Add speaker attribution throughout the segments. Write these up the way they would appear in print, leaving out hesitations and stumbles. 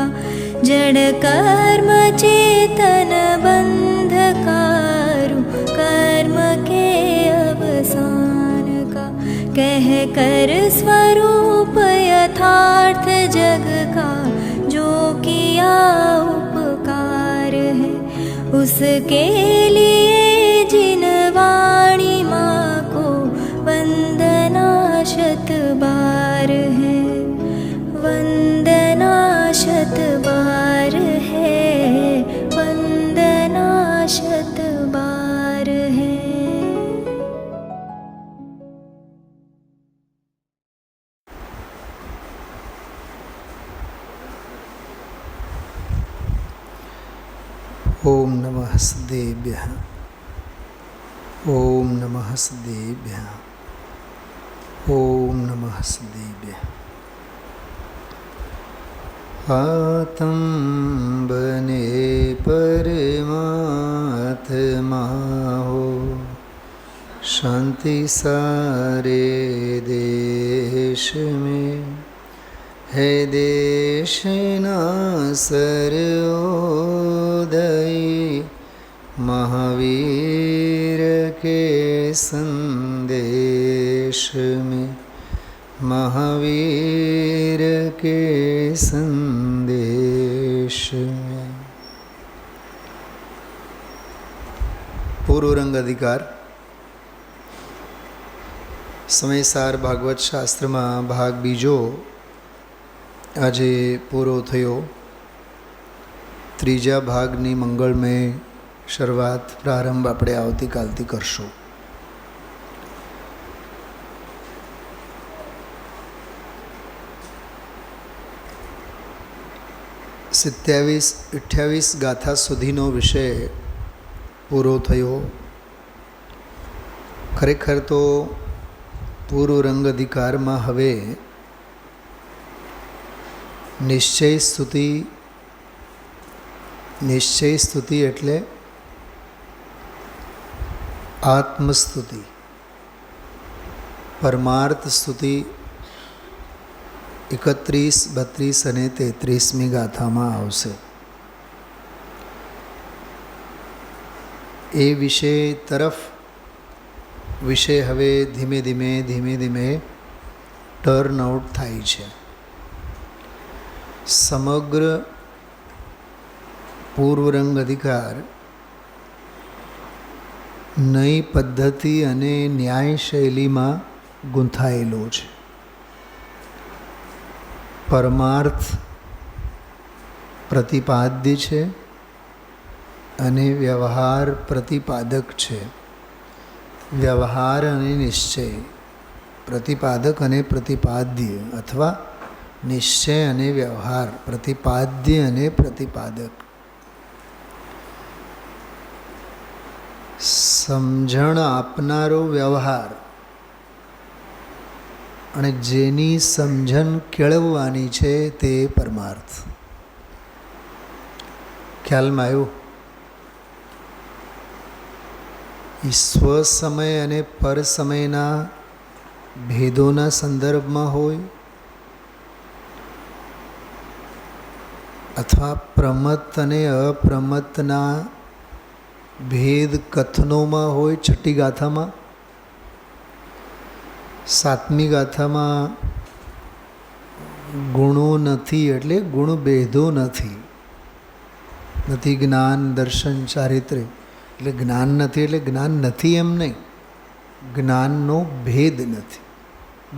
Speaker 1: का जड़ कर्म चेतन बंधकारु कर्म के अवसान का कह कर स्वरूप यथार्थ जग का जो किया उपकार है उसके लिए जिन वाणी माँ को वंदना शत बार है वंदना शत बार है वंदना शत बार है।
Speaker 2: ओम नमः सदेभ्यः ओम नमः सदेभ्यः ओम नमः सदेभ्यः। आत्म बने परमात्मा हो शांति सारे देश में है देश ना सर्वोदय महावीर के संदेश में महावीर के संदेश में। पूर्व रंग अधिकार समयसार भागवत शास्त्र में भाग बीजो આજે પૂરો થયો। ત્રીજા ભાગની મંગળમય શરૂઆત પ્રારંભ આપણે આવતીકાલથી કરશું। સત્યાવીસ 28 ગાથા સુધીનો વિષય પૂરો થયો। ખરેખર તો પૂર્વ રંગ અધિકારમાં હવે નિશ્ચય સ્તુતિ એટલે આત્મસ્તુતિ, પરમાર્થ સ્તુતિ 31, 32 અને 33મી ગાથામાં આવશે। એ વિષય તરફ વિષય હવે ધીમે ધીમે ટર્ન આઉટ થાય છે। સમગ્ર પૂર્વ રંગ અધિકાર નઈ પદ્ધતિ અને ન્યાય શૈલીમાં ગૂંથાયેલો છે। પરમાર્થ પ્રતિપાદ્ય છે અને વ્યવહાર પ્રતિપાદક છે। વ્યવહાર અને નિશ્ચય, પ્રતિપાદક અને પ્રતિપાદ્ય, અથવા નિશ્ચય અને વ્યવહાર, પ્રતિપાદ્ય અને પ્રતિપાદક। સમજણ આપનારો વ્યવહાર અને જેની સમજણ કેળવવાની છે તે પરમાર્થ। ખ્યાલમાં આવ્યું? સ્વસમય અને પરસમયના ભેદોના સંદર્ભમાં હોય અથવા પ્રમત્ત અને અપ્રમત્તના ભેદ કથનોમાં હોય। છઠ્ઠી ગાથામાં, 7મી ગાથામાં ગુણો નથી એટલે ગુણભેદો નથી। જ્ઞાન દર્શન ચારિત્ર્ય એટલે જ્ઞાન નથી એટલે જ્ઞાન નથી એમ નહીં, જ્ઞાનનો ભેદ નથી,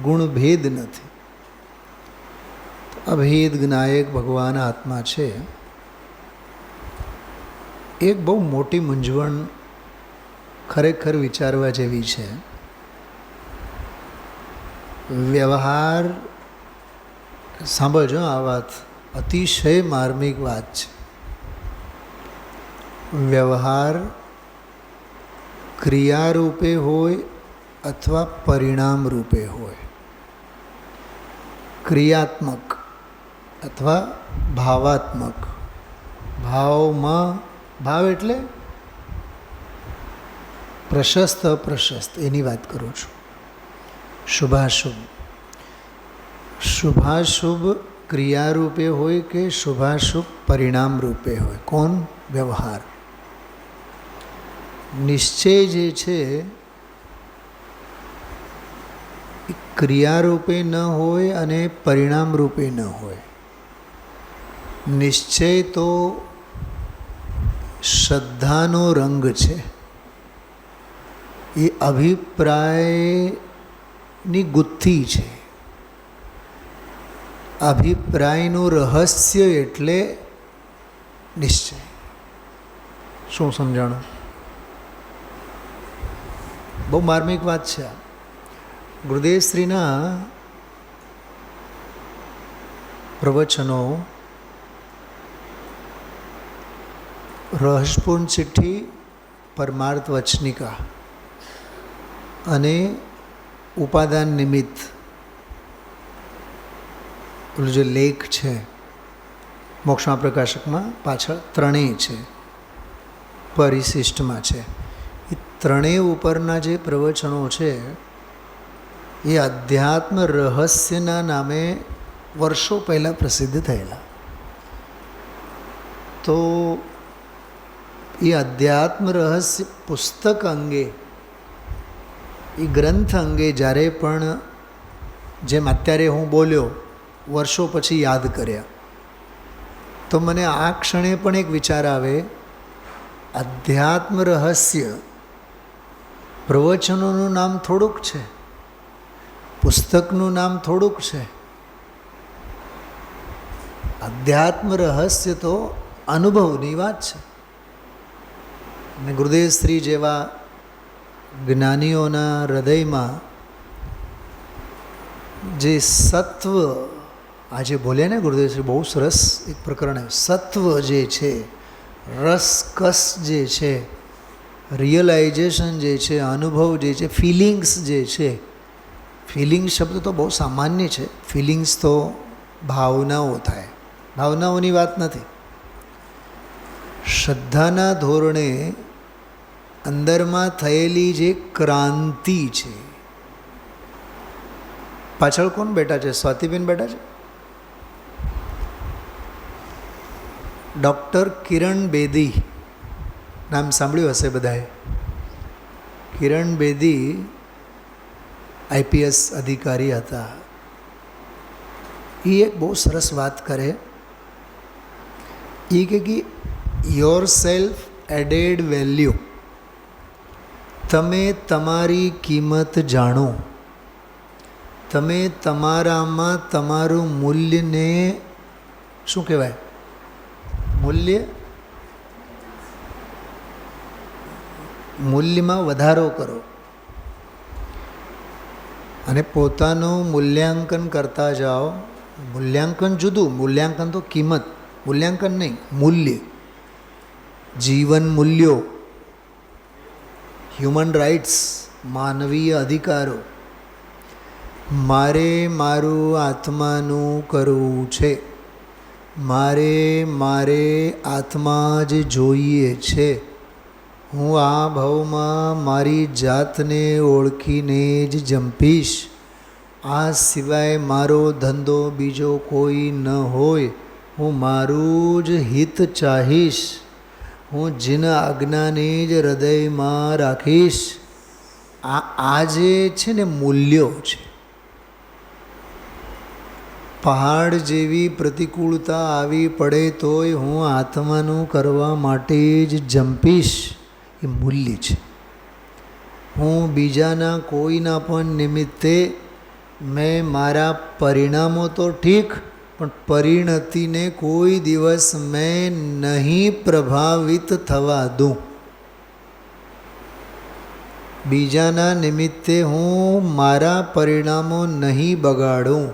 Speaker 2: ગુણભેદ નથી। અભેદ જ્ઞાયક ભગવાન આત્મા છે। એક બહુ મોટી મૂંઝવણ ખરેખર વિચારવા જેવી છે। વ્યવહાર, સાંભળજો આ વાત, અતિશય માર્મિક વાત છે। વ્યવહાર ક્રિયારૂપે હોય અથવા પરિણામ રૂપે હોય, ક્રિયાત્મક અથવા ભાવાત્મક। ભાવમાં, ભાવ એટલે પ્રશસ્ત અપ્રશસ્ત એની વાત કરું છું। શુભાશુભ, શુભાશુભ ક્રિયારૂપે હોય કે શુભાશુભ પરિણામ રૂપે હોય. કોણ? વ્યવહાર. નિશ્ચય જે છે એ ક્રિયારૂપે ન હોય અને પરિણામ રૂપે ન હોય. નિશ્ચય તો શ્રદ્ધાનો રંગ છે. એ અભિપ્રાયની ગુથ્થી છે. અભિપ્રાયનું રહસ્ય એટલે નિશ્ચય. શું સમજાણું? બહુ માર્મિક વાત છે. ગુરુદેવશ્રીના પ્રવચનો રહસ્યપૂર્ણ ચિઠ્ઠી, પરમાર્થ વચનિકા અને ઉપાદાન નિમિત્ત પેલું જે લેખ છે મોક્ષમાં પ્રકાશકમાં પાછળ ત્રણેય છે, પરિશિષ્ટમાં છે. એ ત્રણેય ઉપરના જે પ્રવચનો છે એ અધ્યાત્મ રહસ્યના નામે વર્ષો પહેલાં પ્રસિદ્ધ થયેલા. તો એ અધ્યાત્મ રહસ્ય પુસ્તક અંગે, એ ગ્રંથ અંગે જ્યારે પણ જેમ અત્યારે હું બોલ્યો વર્ષો પછી યાદ કર્યા, તો મને આ ક્ષણે પણ એક વિચાર આવે, અધ્યાત્મ રહસ્ય પ્રવચનોનું નામ થોડુંક છે, પુસ્તકનું નામ થોડુંક છે. અધ્યાત્મ રહસ્ય તો અનુભવની વાત છે. અને ગુરુદેવ શ્રી જેવા જ્ઞાનીઓના હૃદયમાં જે સત્વ, આજે બોલ્યા ને ગુરુદેવ શ્રી, બહુ સરસ એક પ્રકરણ, સત્વ જે છે, રસકસ જે છે, રિયલાઇઝેશન જે છે, અનુભવ જે છે, ફિલિંગ્સ જે છે. ફિલિંગ શબ્દ તો બહુ સામાન્ય છે. ફિલિંગ્સ તો ભાવનાઓ થાય, ભાવનાઓની વાત નથી. શ્રદ્ધાના ધોરણે અંદરમાં થયેલી જે ક્રાંતિ છે. પાછળ કોણ બેઠા છે? સ્વાતિબેન બેઠા છે. ડૉક્ટર કિરણ બેદી નામ સાંભળ્યું હશે બધાએ. કિરણ બેદી આઈપીએસ અધિકારી હતા. એ એક બહુ સરસ વાત કરે. એ કે યોર સેલ્ફ એડેડ વેલ્યુ, તમે તમારી કિંમત જાણો, તમે તમારામાં તમારું મૂલ્યને શું કહેવાય, મૂલ્યમાં વધારો કરો અને પોતાનું મૂલ્યાંકન કરતા જાઓ. મૂલ્યાંકન જુદું, મૂલ્યાંકન તો કિંમત, મૂલ્યાંકન નહીં, મૂલ્ય, જીવન મૂલ્યો, હ્યુમન રાઇટ્સ, માનવીય અધિકારો. મારે મારું આત્માનું કરવું છે, મારે આત્મા જ જોઈએ છે. હું આ ભાવમાં મારી જાતને ઓળખીને જ જંપીશ. આ સિવાય મારો ધંધો બીજો કોઈ ન હોય. હું મારું જ હિત ચાહીશ. હું જીન આજ્ઞાને જ હૃદયમાં રાખીશ. આ જે છે ને મૂલ્યો છે. પહાડ જેવી પ્રતિકૂળતા આવી પડે તોય હું આત્માનું કરવા માટે જ જંપીશ. એ મૂલ્ય છે. હું બીજાના કોઈના પણ નિમિત્તે મેં મારા પરિણામો તો ઠીક, પણ પરિણતિને કોઈ દિવસ મેં નહીં પ્રભાવિત થવા દઉં. બીજાના નિમિત્તે હું મારા પરિણામો નહીં બગાડું.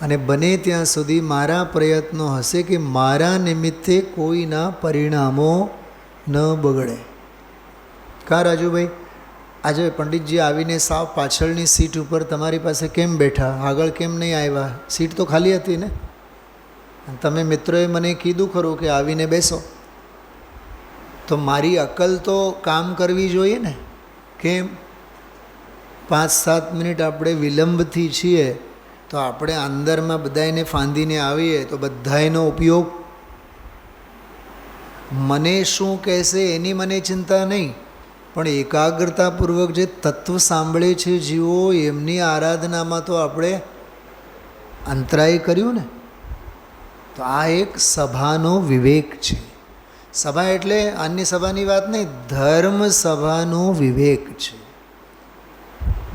Speaker 2: અને બને ત્યાં સુધી મારા પ્રયત્નો હશે કે મારા નિમિત્તે કોઈના પરિણામો ન બગડે. કા રાજુભાઈ, આજે પંડિતજી આવીને સાવ પાછળની સીટ ઉપર તમારી પાસે કેમ બેઠા, આગળ કેમ નહીં આવ્યા? સીટ તો ખાલી હતી ને. તમે મિત્રોએ મને કીધું ખરું કે આવીને બેસો, તો મારી અકલ તો કામ કરવી જોઈએ ને. કેમ 5-7 મિનિટ આપણે વિલંબથી છીએ તો આપણે અંદરમાં બધાને ફાંદીને આવીએ તો બધાયનો ઉપયોગ. મને શું કહેશે એની મને ચિંતા નહીં, પણ એકાગ્રતાપૂર્વક જે તત્વ સાંભળે છે જીવો એમની આરાધનામાં તો આપણે અંતરાય કર્યું ને. તો આ એક સભાનો વિવેક છે. સભા એટલે અન્ય સભાની વાત નહીં, ધર્મ સભાનો વિવેક છે.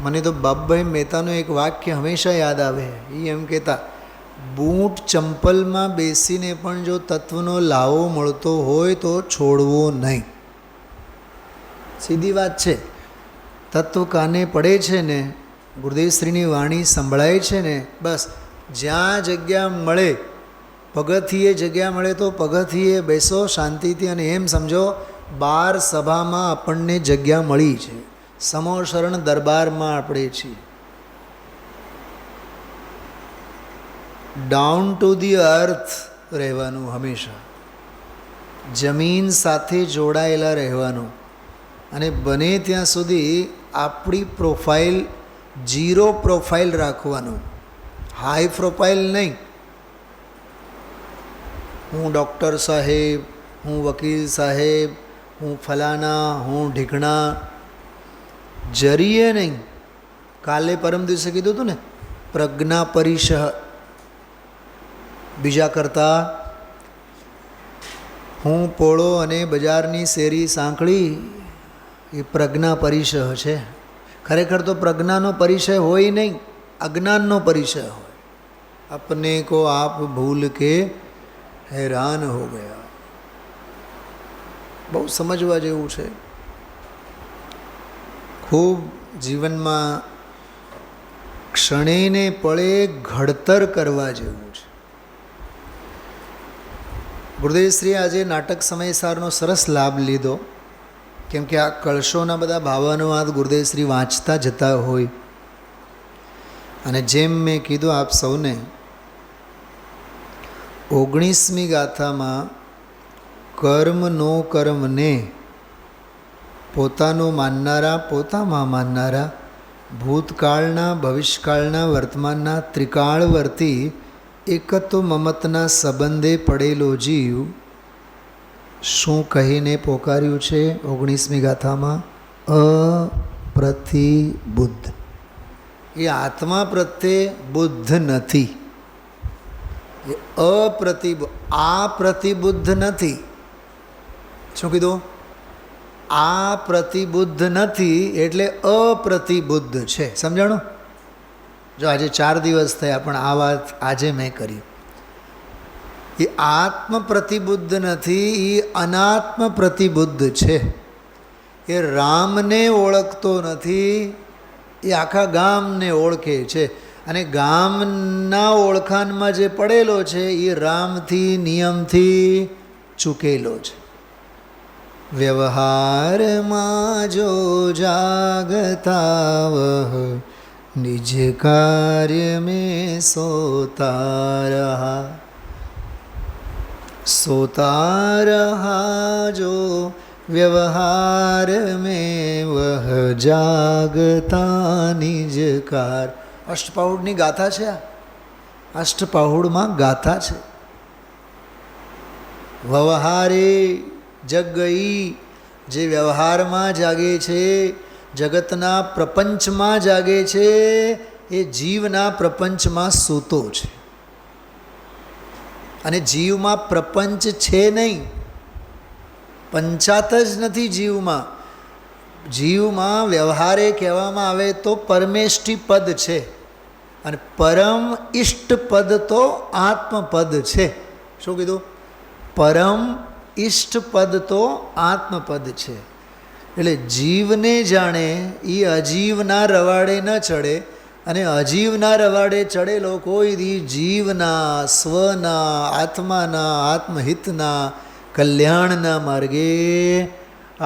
Speaker 2: મને તો બાપભાઈ મહેતાનું એક વાક્ય હંમેશા યાદ આવે. એ એમ કહેતા, બૂટ ચંપલમાં બેસીને પણ જો તત્વનો લાવો મળતો હોય તો છોડવો નહીં. સીધી વાત છે. તત્વ કાને પડે છે ને, ગુરુદેવશ્રીની વાણી સંભળાય છે ને, બસ જ્યાં જગ્યા મળે, પગથિયે જગ્યા મળે તો પગથિયે બેસો શાંતિથી, અને એમ સમજો 12 સભામાં આપણને જગ્યા મળી છે. સમો શરણ દરબારમાં આપણે છીએ. ડાઉન ટુ ધી અર્થ રહેવાનું, હંમેશા જમીન સાથે જોડાયેલા રહેવાનું, અને બને ત્યાં સુધી આપણી પ્રોફાઇલ 0 પ્રોફાઇલ રાખવાનું, હાઈ પ્રોફાઇલ નહીં. હું ડૉક્ટર સાહેબ, હું વકીલ સાહેબ, હું ફલાના, હું ઢીકણા, જરીએ નહીં. કાલે પરમ દિવસે કીધું હતું ને, પ્રજ્ઞા પરિશ. બીજા કરતાં હું પોળો અને બજારની શેરી સાંકળી, એ પ્રજ્ઞા પરિચય છે. ખરેખર તો પ્રજ્ઞાનો પરિચય હોય નહીં, અજ્ઞાનનો પરિચય હોય. अपने को आप भूल के हैरान हो गया. બહુ સમજવા જેવું છે. ખૂબ જીવનમાં ક્ષણેને પળે ઘડતર કરવા જેવું છે. ગુરુદેવશ્રીએ આજે નાટક સમયસારનો સરસ લાભ લીધો, કેમ કે આ કળશોના બધા ભાવાનુવાદ ગુરુદેવશ્રી વાંચતા જતા હોય. અને જેમ મેં કીધું આપ સૌને, 19મી ગાથામાં કર્મ નો કર્મને પોતાનું માનનારા, પોતામાં માનનારા, ભૂતકાળના, ભવિષ્યકાળના, વર્તમાનના ત્રિકાળવર્તી એકત્વ મમતના સંબંધે પડેલો જીવ શું કહીને પોકાર્યું છે 19મી ગાથામાં? અપ્રતિબુદ્ધ. એ આત્મા પ્રત્યે બુદ્ધ નથી, એ આ પ્રતિબુદ્ધ નથી. શું કીધું? આ પ્રતિબુદ્ધ નથી એટલે અપ્રતિબુદ્ધ છે. સમજાણું? જો આજે 4 દિવસ થયા, પણ આ વાત આજે મેં કરી. એ આત્મ પ્રતિબુદ્ધ નથી, એ અનાત્મ પ્રતિબુદ્ધ છે. એ રામને ઓળખતો નથી, એ આખા ગામને ઓળખે છે. અને ગામના ઓળખાણમાં જે પડેલો છે એ રામથી, નિયમથી ચૂકેલો છે. વ્યવહારમાં જો જાગતા વહ નિજ કાર્ય મેં સોતા રહા જો વ્યવહાર મેં વહ જાગતા નિજ કાર. અષ્ટપાહુડની ગાથા છે આ. અષ્ટપાહુડમાં ગાથા છે. વ્યવહારે જગ ગઈ, જે વ્યવહારમાં જાગે છે, જગતના પ્રપંચમાં જાગે છે, એ જીવના પ્રપંચમાં સૂતો છે. અને જીવમાં પ્રપંચ છે નહીં, પંચાત જ નથી જીવમાં. જીવમાં વ્યવહારે કહેવામાં આવે તો પરમેષ્ટિ પદ છે, અને પરમ ઇષ્ટ પદ તો આત્મપદ છે. શું કીધું? પરમ ઇષ્ટ પદ તો આત્મપદ છે. એટલે જીવને જાણે એ અજીવના રવાડે ન ચડે, અને અજીવના રવાડે ચડેલો કોઈ દી જીવના, સ્વના, આત્માના, આત્મહિતના, કલ્યાણના માર્ગે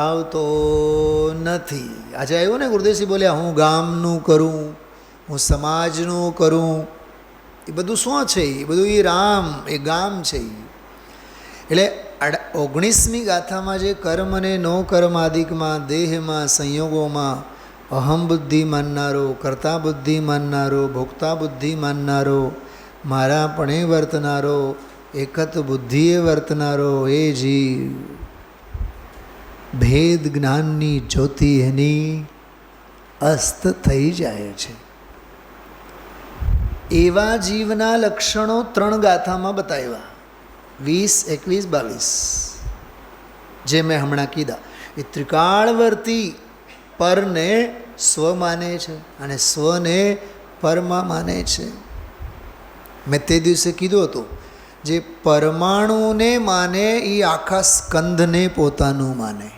Speaker 2: આવતો નથી. આજે આવ્યું ને ગુરુદેવસિંહ બોલ્યા, હું ગામનું કરું, હું સમાજનું કરું. એ બધું શું છે? એ બધું એ રામ, એ ગામ છે. એટલે 19મી ગાથામાં જે કર્મ અને નો કર્મ આદિકમાં, દેહમાં, સંયોગોમાં અહમ બુદ્ધિ માનનારો, કર્તા બુદ્ધિ માનનારો, ભોગતા બુદ્ધિ માનનારો, મારા પણ વર્તનારો, એકત બુદ્ધિએ વર્તનારો એ જીવ ભેદ જ્ઞાનની જ્યોતિ એની અસ્ત થઈ જાય છે. એવા જીવના લક્ષણો 3 ગાથામાં બતાવ્યા, 20, 21, 22, જે મેં હમણાં કીધા. એ ત્રિકાળવર્તી પરને સ્વ માને છે અને સ્વને પરમાં માને છે. મેં તે દિવસે કીધું હતું, જે પરમાણુને માને એ આખા સ્કંધને પોતાનું માને.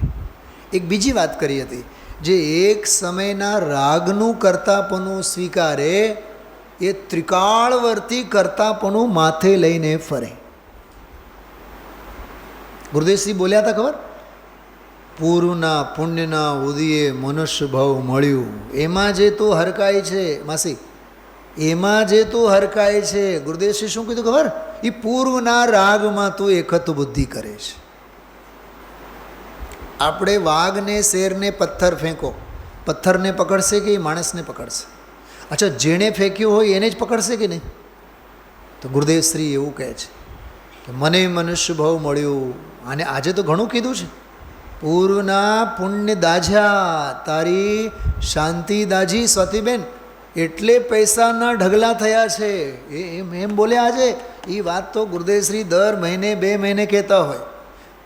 Speaker 2: એક બીજી વાત કરી હતી, જે એક સમયના રાગનું કર્તાપણું સ્વીકારે એ ત્રિકાળવર્તી કર્તાપણું માથે લઈને ફરે. ગુરુદેવશ્રી બોલ્યા હતા ખબર, પૂર્વના પુણ્યના ઉદયે મનુષ્ય ભાવ મળ્યું, એમાં જે તું હરકાય છે માસી, એમાં જે તું હરકાય છે. ગુરુદેવશ્રી શું કીધું ખબર, એ પૂર્વના રાગમાં તું એકત બુદ્ધિ કરે છે. આપણે વાઘને, શેરને પથ્થર ફેંકો, પથ્થરને પકડશે કે એ માણસને પકડશે? અચ્છા, જેણે ફેંક્યું હોય એને જ પકડશે કે નહીં? તો ગુરુદેવશ્રી એવું કહે છે કે મને મનુષ્ય ભાવ મળ્યું. અને આજે તો ઘણું કીધું છે, પૂર્વના પુણ્ય દાઝ્યા, તારી શાંતિ દાઝી સ્વાતિબેન, એટલે પૈસાના ઢગલા થયા છે. એમ બોલ્યા આજે. એ વાત તો ગુરુદેવશ્રી દર મહિને 2 મહિને કહેતા હોય.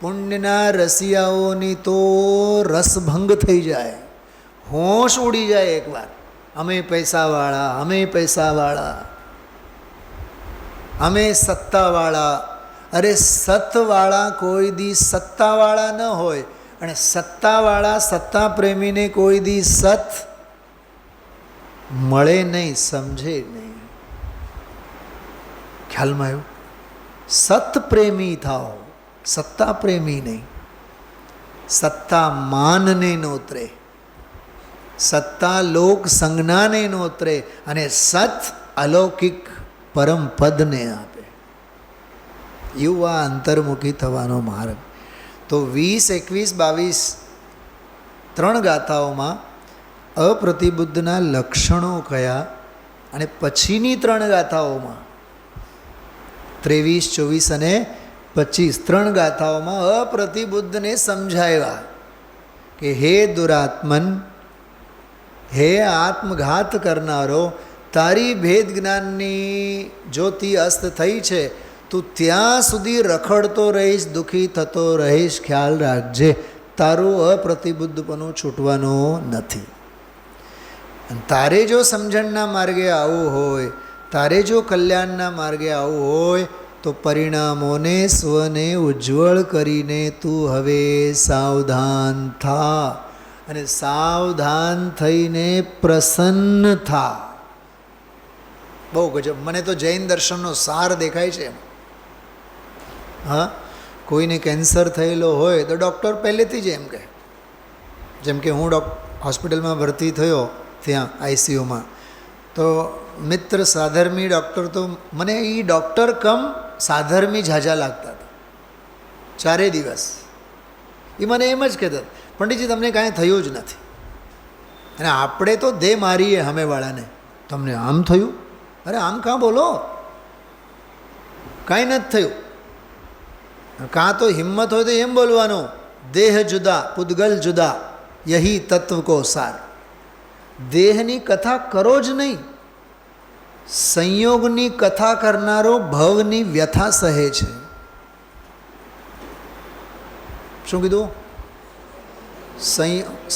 Speaker 2: પુણ્યના રસિયાઓની તો રસભંગ થઈ જાય, હોશ ઉડી જાય એકવાર. અમે પૈસાવાળા, અમે પૈસાવાળા, અમે સત્તાવાળા. અરે સત્વાળા કોઈ દી સત્તાવાળા ન હોય, અને સત્તાવાળા સત્તા પ્રેમીને કોઈ દી સત મળે નહીં, સમજે નહીં. ખ્યાલમાં આવ્યું? સત પ્રેમી થાઓ, સત્તા પ્રેમી નહીં. સત્તા માનને નોતરે, સત્તા લોક સંજ્ઞાને નોતરે, અને સત અલૌકિક પરમ પદને આપે. એવું આ અંતર્મુખી થવાનો માર્ગ. તો 20, 21, 22 3 ગાથાઓમાં અપ્રતિબુદ્ધના લક્ષણો કયા, અને પછીની 3 ગાથાઓમાં 23, 24 અને 25 3 ગાથાઓમાં અપ્રતિબુદ્ધને સમજાવ્યા કે હે દુરાત્મન, હે આત્મઘાત કરનારો, તારી ભેદ જ્ઞાનની જ્યોતિ અસ્ત થઈ છે, તું ત્યાં સુધી રખડતો રહીશ, દુઃખી થતો રહીશ. ખ્યાલ રાખજે, તારું અપ્રતિબુદ્ધપણું છૂટવાનું નથી. અને તારે જો સમજણના માર્ગે આવવું હોય, તારે જો કલ્યાણના માર્ગે આવવું હોય, તો પરિણામોને સ્વને ઉજ્જવળ કરીને તું હવે સાવધાન થા, અને સાવધાન થઈને પ્રસન્ન થા. બહુ ગજબ. મને તો જૈન દર્શનનો સાર દેખાય છે. હા, કોઈને કેન્સર થયેલો હોય તો ડૉક્ટર પહેલેથી જ એમ કહે, જેમ કે હું હોસ્પિટલમાં ભરતી થયો ત્યાં આઈસીયુમાં, તો મિત્ર સાધર્મી ડૉક્ટર, તો મને એ ડૉક્ટર કમ સાધર્મી ઝાઝા લાગતા હતા 4 દિવસ. એ મને એમ જ કહેતા, પંડિતજી તમને કાંઈ થયું જ નથી. અને આપણે તો દે મારીએ સામેવાળાને, તમને આમ થયું? અરે આમ કાં બોલો, કાંઈ નથી થયું. કાં તો હિંમત હોય તો એમ બોલવાનું, દેહ જુદા પૂદગલ જુદા, યહી તત્વ કો સાર. દેહની કથા કરો જ નહીં. સંયોગની કથા કરનારો ભવની વ્યથા સહે છે. શું કીધું?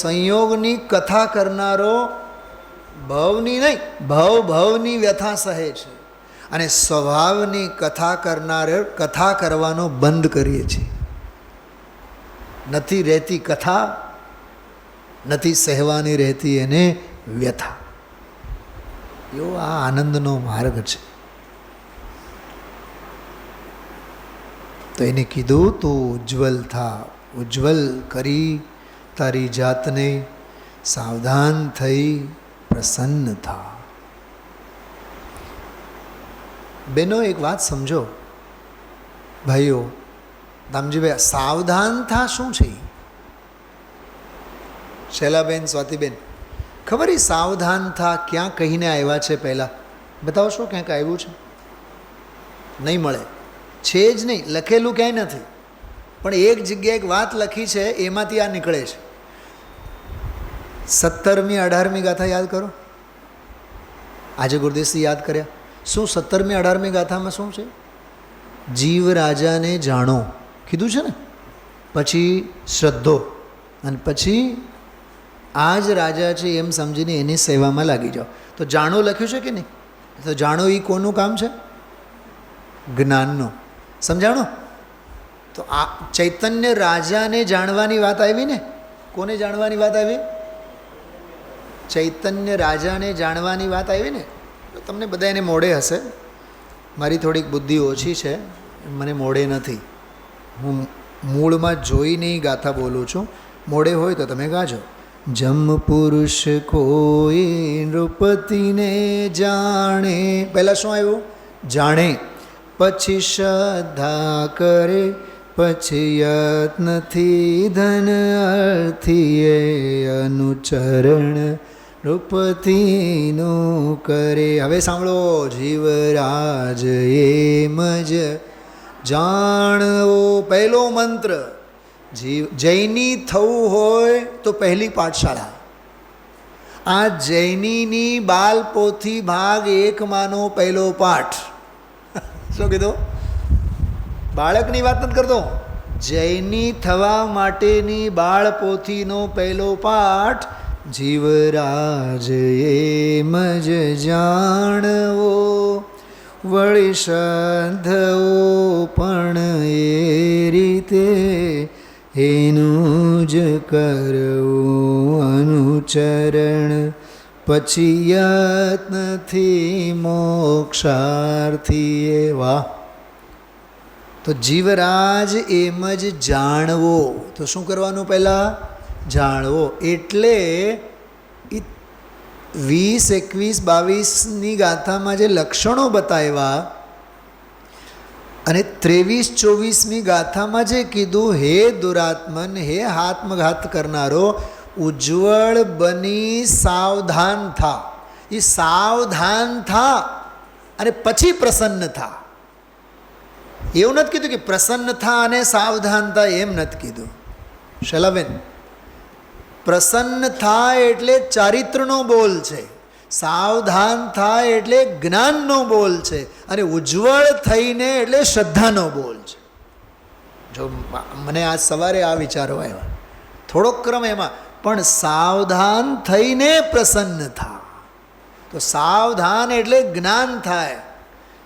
Speaker 2: સંયોગની કથા કરનારો ભવની નહીં, ભવની વ્યથા સહે છે. અને સ્વભાવની કથા કરનાર કથા કરવાનો બંધ કરીએ છીએ. નથી રહેતી કથા, નથી સહેવાની રહેતી એને વ્યથા. એવો આ આનંદનો માર્ગ છે. તો એને કીધું તું ઉજ્જવલ થા, ઉજ્જવલ કરી તારી જાતને, સાવધાન થઈ પ્રસન્ન થા. બેનો એક વાત સમજો ભાઈઓ, દામજીભાઈ, સાવધાન થા શું છે? શૈલાબેન, સ્વાતિબેન, ખબર એ સાવધાન થા ક્યાં કહીને આવ્યા છે પહેલાં બતાવશો? ક્યાંક આવ્યું છે? નહીં મળે, છે જ નહીં, લખેલું ક્યાંય નથી. પણ એક જગ્યાએ એક વાત લખી છે, એમાંથી આ નીકળે છે. 17મી 18મી ગાથા યાદ કરો. આજે ગુરુદેવસિંહ યાદ કર્યા. શું 17મી 18મી ગાથામાં શું છે? જીવ રાજાને જાણો કીધું છે ને, પછી શ્રદ્ધો, અને પછી આ જ રાજા છે એમ સમજીને એની સેવામાં લાગી જાઓ. તો જાણો લખ્યું છે કે નહીં? તો જાણો એ કોનું કામ છે? જ્ઞાનનું. સમજાણો? તો આ ચૈતન્ય રાજાને જાણવાની વાત આવી ને. કોને જાણવાની વાત આવી? ચૈતન્ય રાજાને જાણવાની વાત આવી ને. તમને બધા એને મોડે હશે, મારી થોડીક બુદ્ધિ ઓછી છે, મને મોડે નથી. હું મૂળમાં જોઈને ગાથા બોલું છું. મોડે હોય તો તમે ગાજો. જમ પુરુષ કોઈ નૃપતિને જાણે. પહેલાં શું આવ્યું? જાણે. પછી શ્રદ્ધા કરે, પછી યત્નથી ધન અર્થીએ અનુચરણ નૃપતિનું કરે. હવે સાંભળો. જીવરાજ એમ જ જાણવો. પહેલો મંત્ર. જૈની થવું હોય તો પહેલી પાઠશાળા. આ જૈનીની બાલપોથી ભાગ 1માંનો પહેલો પાઠ. શું કીધું? બાળકની વાત નથી કરતો. જૈની થવા માટેની બાળપોથીનો પહેલો પાઠ. જીવરાજ એમ જ જાણવો, વળી શ્રદ્ધઓ પણ એ રીતે એનું જ કરવું અનુચરણ, પછી યત્નથી મોક્ષાર્થી. વાહ! તો જીવરાજ એમ જ જાણવો. તો શું કરવાનું? પહેલાં જાણવો. એટલે 20, 21, 22ની ગાથામાં જે લક્ષણો બતાવ્યા અને 23, 24મી ગાથામાં જે કીધું, હે દુરાત્મન, હે આત્મઘાત કરનારો, ઉજ્જવળ બની સાવધાન થા. એ સાવધાન થા અને પછી પ્રસન્ન થા. એવું નથી કીધું કે પ્રસન્ન થા અને સાવધાન થા, એમ નથી કીધું. શલાબેન, પ્રસન્ન થાય એટલે ચારિત્રનો બોલ છે, સાવધાન થાય એટલે જ્ઞાનનો બોલ છે, અને ઉજ્જવળ થઈને એટલે શ્રદ્ધાનો બોલ છે. જો મને આજ સવારે આ વિચારો આવ્યા, થોડોક ક્રમ એમાં, પણ સાવધાન થઈને પ્રસન્ન થા. તો સાવધાન એટલે જ્ઞાન થાય.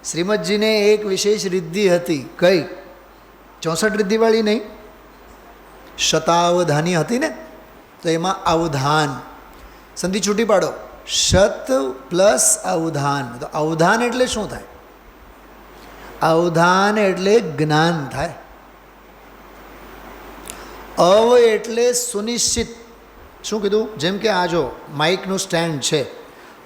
Speaker 2: શ્રીમદજીને એક વિશેષ રિદ્ધિ હતી. કઈ? 64 રિદ્ધિવાળી નહીં, શતાવધાની હતી ને. તો એમાં અવધાન, સંધિ છૂટી પાડો, શત પ્લસ અવધાન. તો અવધાન એટલે શું થાય? અવધાન એટલે જ્ઞાન થાય. અવ એટલે સુનિશ્ચિત. શું કીધું? જેમ કે આ જો માઇકનું સ્ટેન્ડ છે,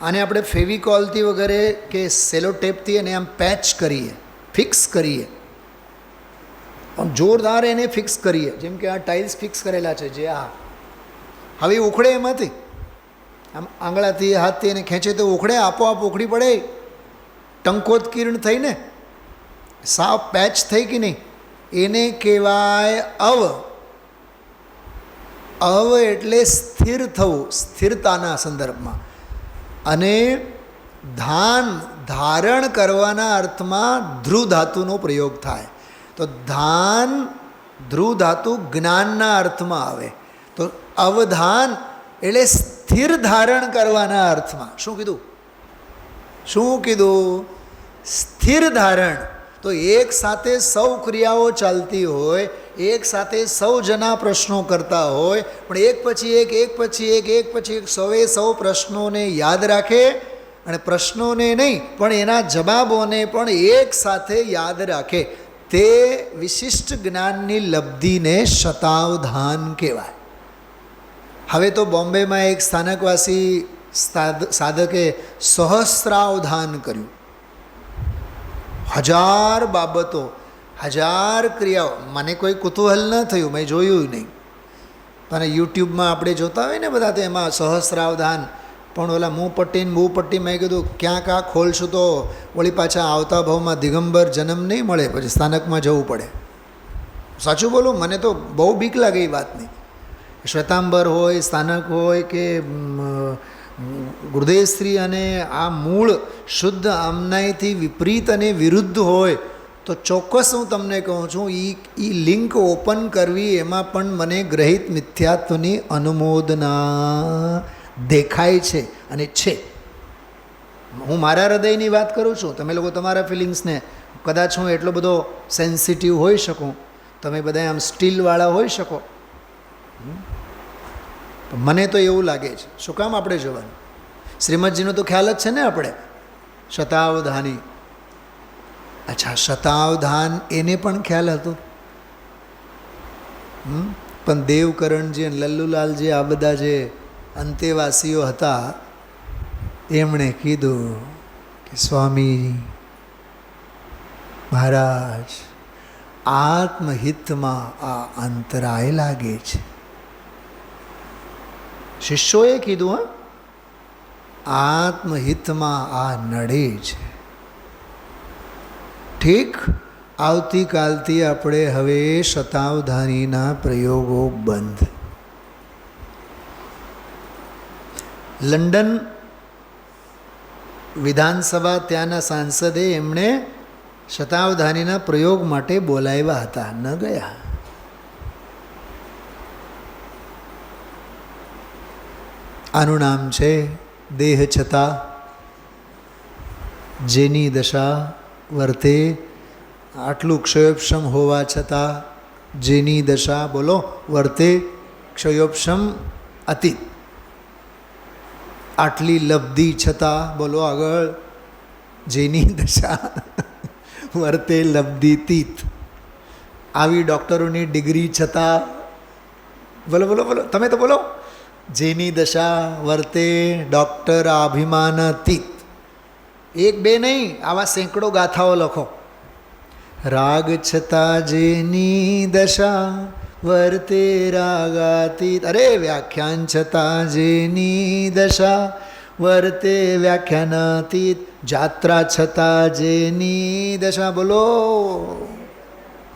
Speaker 2: આને આપણે ફેવિકોલથી વગેરે કે સેલો ટેપથી એને આમ પેચ કરીએ, ફિક્સ કરીએ, પણ જોરદાર એને ફિક્સ કરીએ. જેમ કે આ ટાઇલ્સ ફિક્સ કરેલા છે, જે આ હવે ઉખડે એમાંથી, આમ આંગળાથી હાથથી એને ખેંચે તો ઉખડે, આપોઆપ ઉખડી પડે. ટંકોત્કીર્ણ થઈને સાવ પેચ થઈ કે નહીં, એને કહેવાય અવ. અવ એટલે સ્થિર થવું, સ્થિરતાના સંદર્ભમાં. અને ધાન, ધારણ કરવાના અર્થમાં ધ્રુવ ધાતુનો પ્રયોગ થાય. તો ધાન, ધ્રુવ ધાતુ જ્ઞાનના અર્થમાં આવે. તો અવધાન એટલે સ્થિર ધારણ કરવાના અર્થમાં. શું કીધું? શું કીધું? સ્થિર ધારણ. તો એક સાથે સૌ ક્રિયાઓ ચાલતી હોય, એક સાથે સૌ જના પ્રશ્નો કરતા હોય, પણ એક પછી એક, એક પછી એક, એક પછી એક, સૌએ સૌ પ્રશ્નોને યાદ રાખે, અને પ્રશ્નોને નહીં પણ એના જવાબોને પણ એક સાથે યાદ રાખે. તે વિશિષ્ટ જ્ઞાનની લબ્ધિને શતાવધાન કહેવાય. હવે તો બોમ્બેમાં એક સ્થાનકવાસી સાધકે સહસ્રાવધાન કર્યું. 1000 બાબતો, 1000 ક્રિયાઓ. મને કોઈ કુતૂહલ ન થયું, મેં જોયું નહીં. અને યુટ્યુબમાં આપણે જોતા હોય ને બધા તો એમાં સહસ્રાવધાન, પણ ઓલા મું પટ્ટી ને બહુ પટ્ટી મેં કીધું ક્યાંક આ ખોલશું તો વળી પાછા આવતા ભાવમાં દિગંબર જન્મ નહીં મળે, પછી સ્થાનકમાં જવું પડે. સાચું બોલું, મને તો બહુ બીક લાગે એ વાતની. શ્વેતાંબર હોય, સ્થાનક હોય કે ગુરુદેવશ્રી અને આ મૂળ શુદ્ધ આમનાઈથી વિપરીત અને વિરુદ્ધ હોય તો ચોક્કસ હું તમને કહું છું એ લિંક ઓપન કરવી એમાં પણ મને ગ્રહિત મિથ્યાત્વની અનુમોદના દેખાય છે અને છે. હું મારા હૃદયની વાત કરું છું, તમે લોકો તમારા ફિલિંગ્સને, કદાચ હું એટલો બધો સેન્સિટિવ હોઈ શકું, તમે બધા આમ સ્ટીલવાળા હોઈ શકો, મને તો એવું લાગે છે. શું કામ આપણે જોવાનું? શ્રીમદજીનો તો ખ્યાલ જ છે ને આપણે, શતાવધાની. અચ્છા, શતાવધાન એને પણ ખ્યાલ હતો, પણ દેવકરણજી અને લલ્લુલાલજી આ બધા જે અંતેવાસીઓ હતા એમણે કીધું કે સ્વામી મહારાજ આત્મહિતમાં આ અંતરાય લાગે છે. શિષ્યોએ કીધું, આત્મહિતમાં આ નડે છે. ઠીક, આવતીકાલથી આપણે હવે શતાવધાનીના પ્રયોગો બંધ. લંડન વિધાનસભા ત્યાંના સાંસદે એમણે શતાવધાનીના પ્રયોગ માટે બોલાવ્યા હતા, ન ગયા. આનું નામ છે દેહ છતાં જેની દશા વર્તે. આટલું ક્ષયોપશમ હોવા છતાં જેની દશા બોલો વર્તે, ક્ષયોપશમ અતીત. આટલી લબ્ધિ છતાં બોલો આગળ, જેની દશા વર્તે લબ્ધિતીત. આવી ડૉક્ટરોની ડિગ્રી છતાં બોલો બોલો બોલો, તમે તો બોલો, જેની દશા વર્તે ડૉક્ટર અભિમાનાતીત. એક બે નહીં, આવા સેંકડો ગાથાઓ લખો. રાગ છતાં જેની દશા વર્તે રાગાતીત. અરે વ્યાખ્યાન છતાં જેની દશા વર્તે વ્યાખ્યાનાતીત. જાત્રા છતાં જેની દશા, બોલો,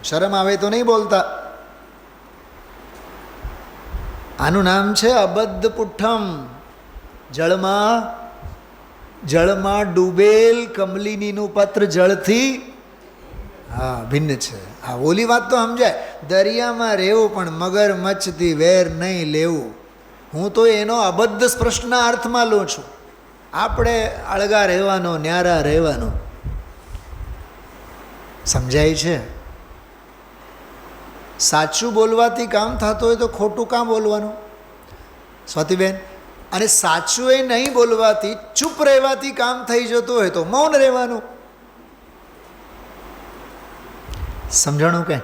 Speaker 2: શરમ આવે તો નહીં બોલતા. આનું નામ છે અબદ્ધ પુઠ્ઠમ. જળમાં ડૂબેલ કમલિનીનું પત્ર જળથી ભિન્ન છે. હા, ઓલી વાત તો સમજાય, દરિયામાં રહેવું પણ મગરમચ્છથી વેર નહીં લેવું. હું તો એનો અબદ્ધ સ્પૃષ્ટના અર્થમાં લઉં છું. આપણે અળગા રહેવાનો, ન્યારા રહેવાનો. સમજાય છે? સાચું બોલવાથી કામ થતું હોય તો ખોટું કામ બોલવાનું, સ્વાતિબેન? અને સાચું એ નહીં બોલવાથી, ચૂપ રહેવાથી કામ થઈ જતું હોય તો મૌન રહેવાનું. સમજાણું કે?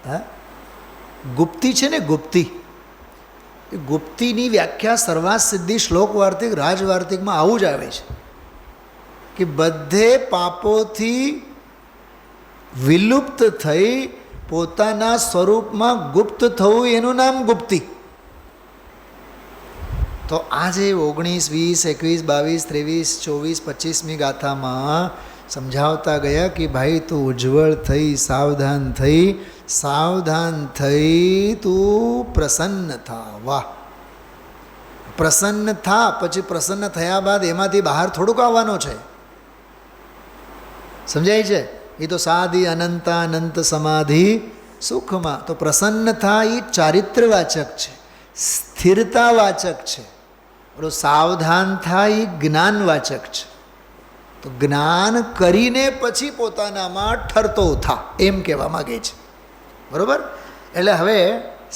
Speaker 2: હા, ગુપ્તી છે ને, ગુપ્તી. ગુપ્તીની વ્યાખ્યા સર્વાસ સિદ્ધિ શ્લોક વાર્તિક રાજવાર્તિકમાં આવું જ આવે છે કે બધે પાપોથી વિલુપ્ત થઈ પોતાના સ્વરૂપમાં ગુપ્ત થવું, એનું નામ ગુપ્તી. તો આજે 19, 20, 21, 22, 23, 24, 25મી ગાથામાં સમજાવતા ગયા કે ભાઈ તું ઉજ્જવળ થઈ, સાવધાન થઈ તું પ્રસન્ન થા. વાહ, પ્રસન્ન થા. પછી પ્રસન્ન થયા બાદ એમાંથી બહાર થોડુંક આવવાનું છે, સમજાય છે? એ તો સાદી અનંત સમાધિ સુખમાં. તો પ્રસન્ન થા એ ચારિત્રવાચક છે, સ્થિરતાવાચક છે. સાવધાન થા એ જ્ઞાનવાચક છે. તો જ્ઞાન કરીને પછી પોતાનામાં ઠરતો થા, એમ કહેવા માગે છે. બરાબર? એટલે હવે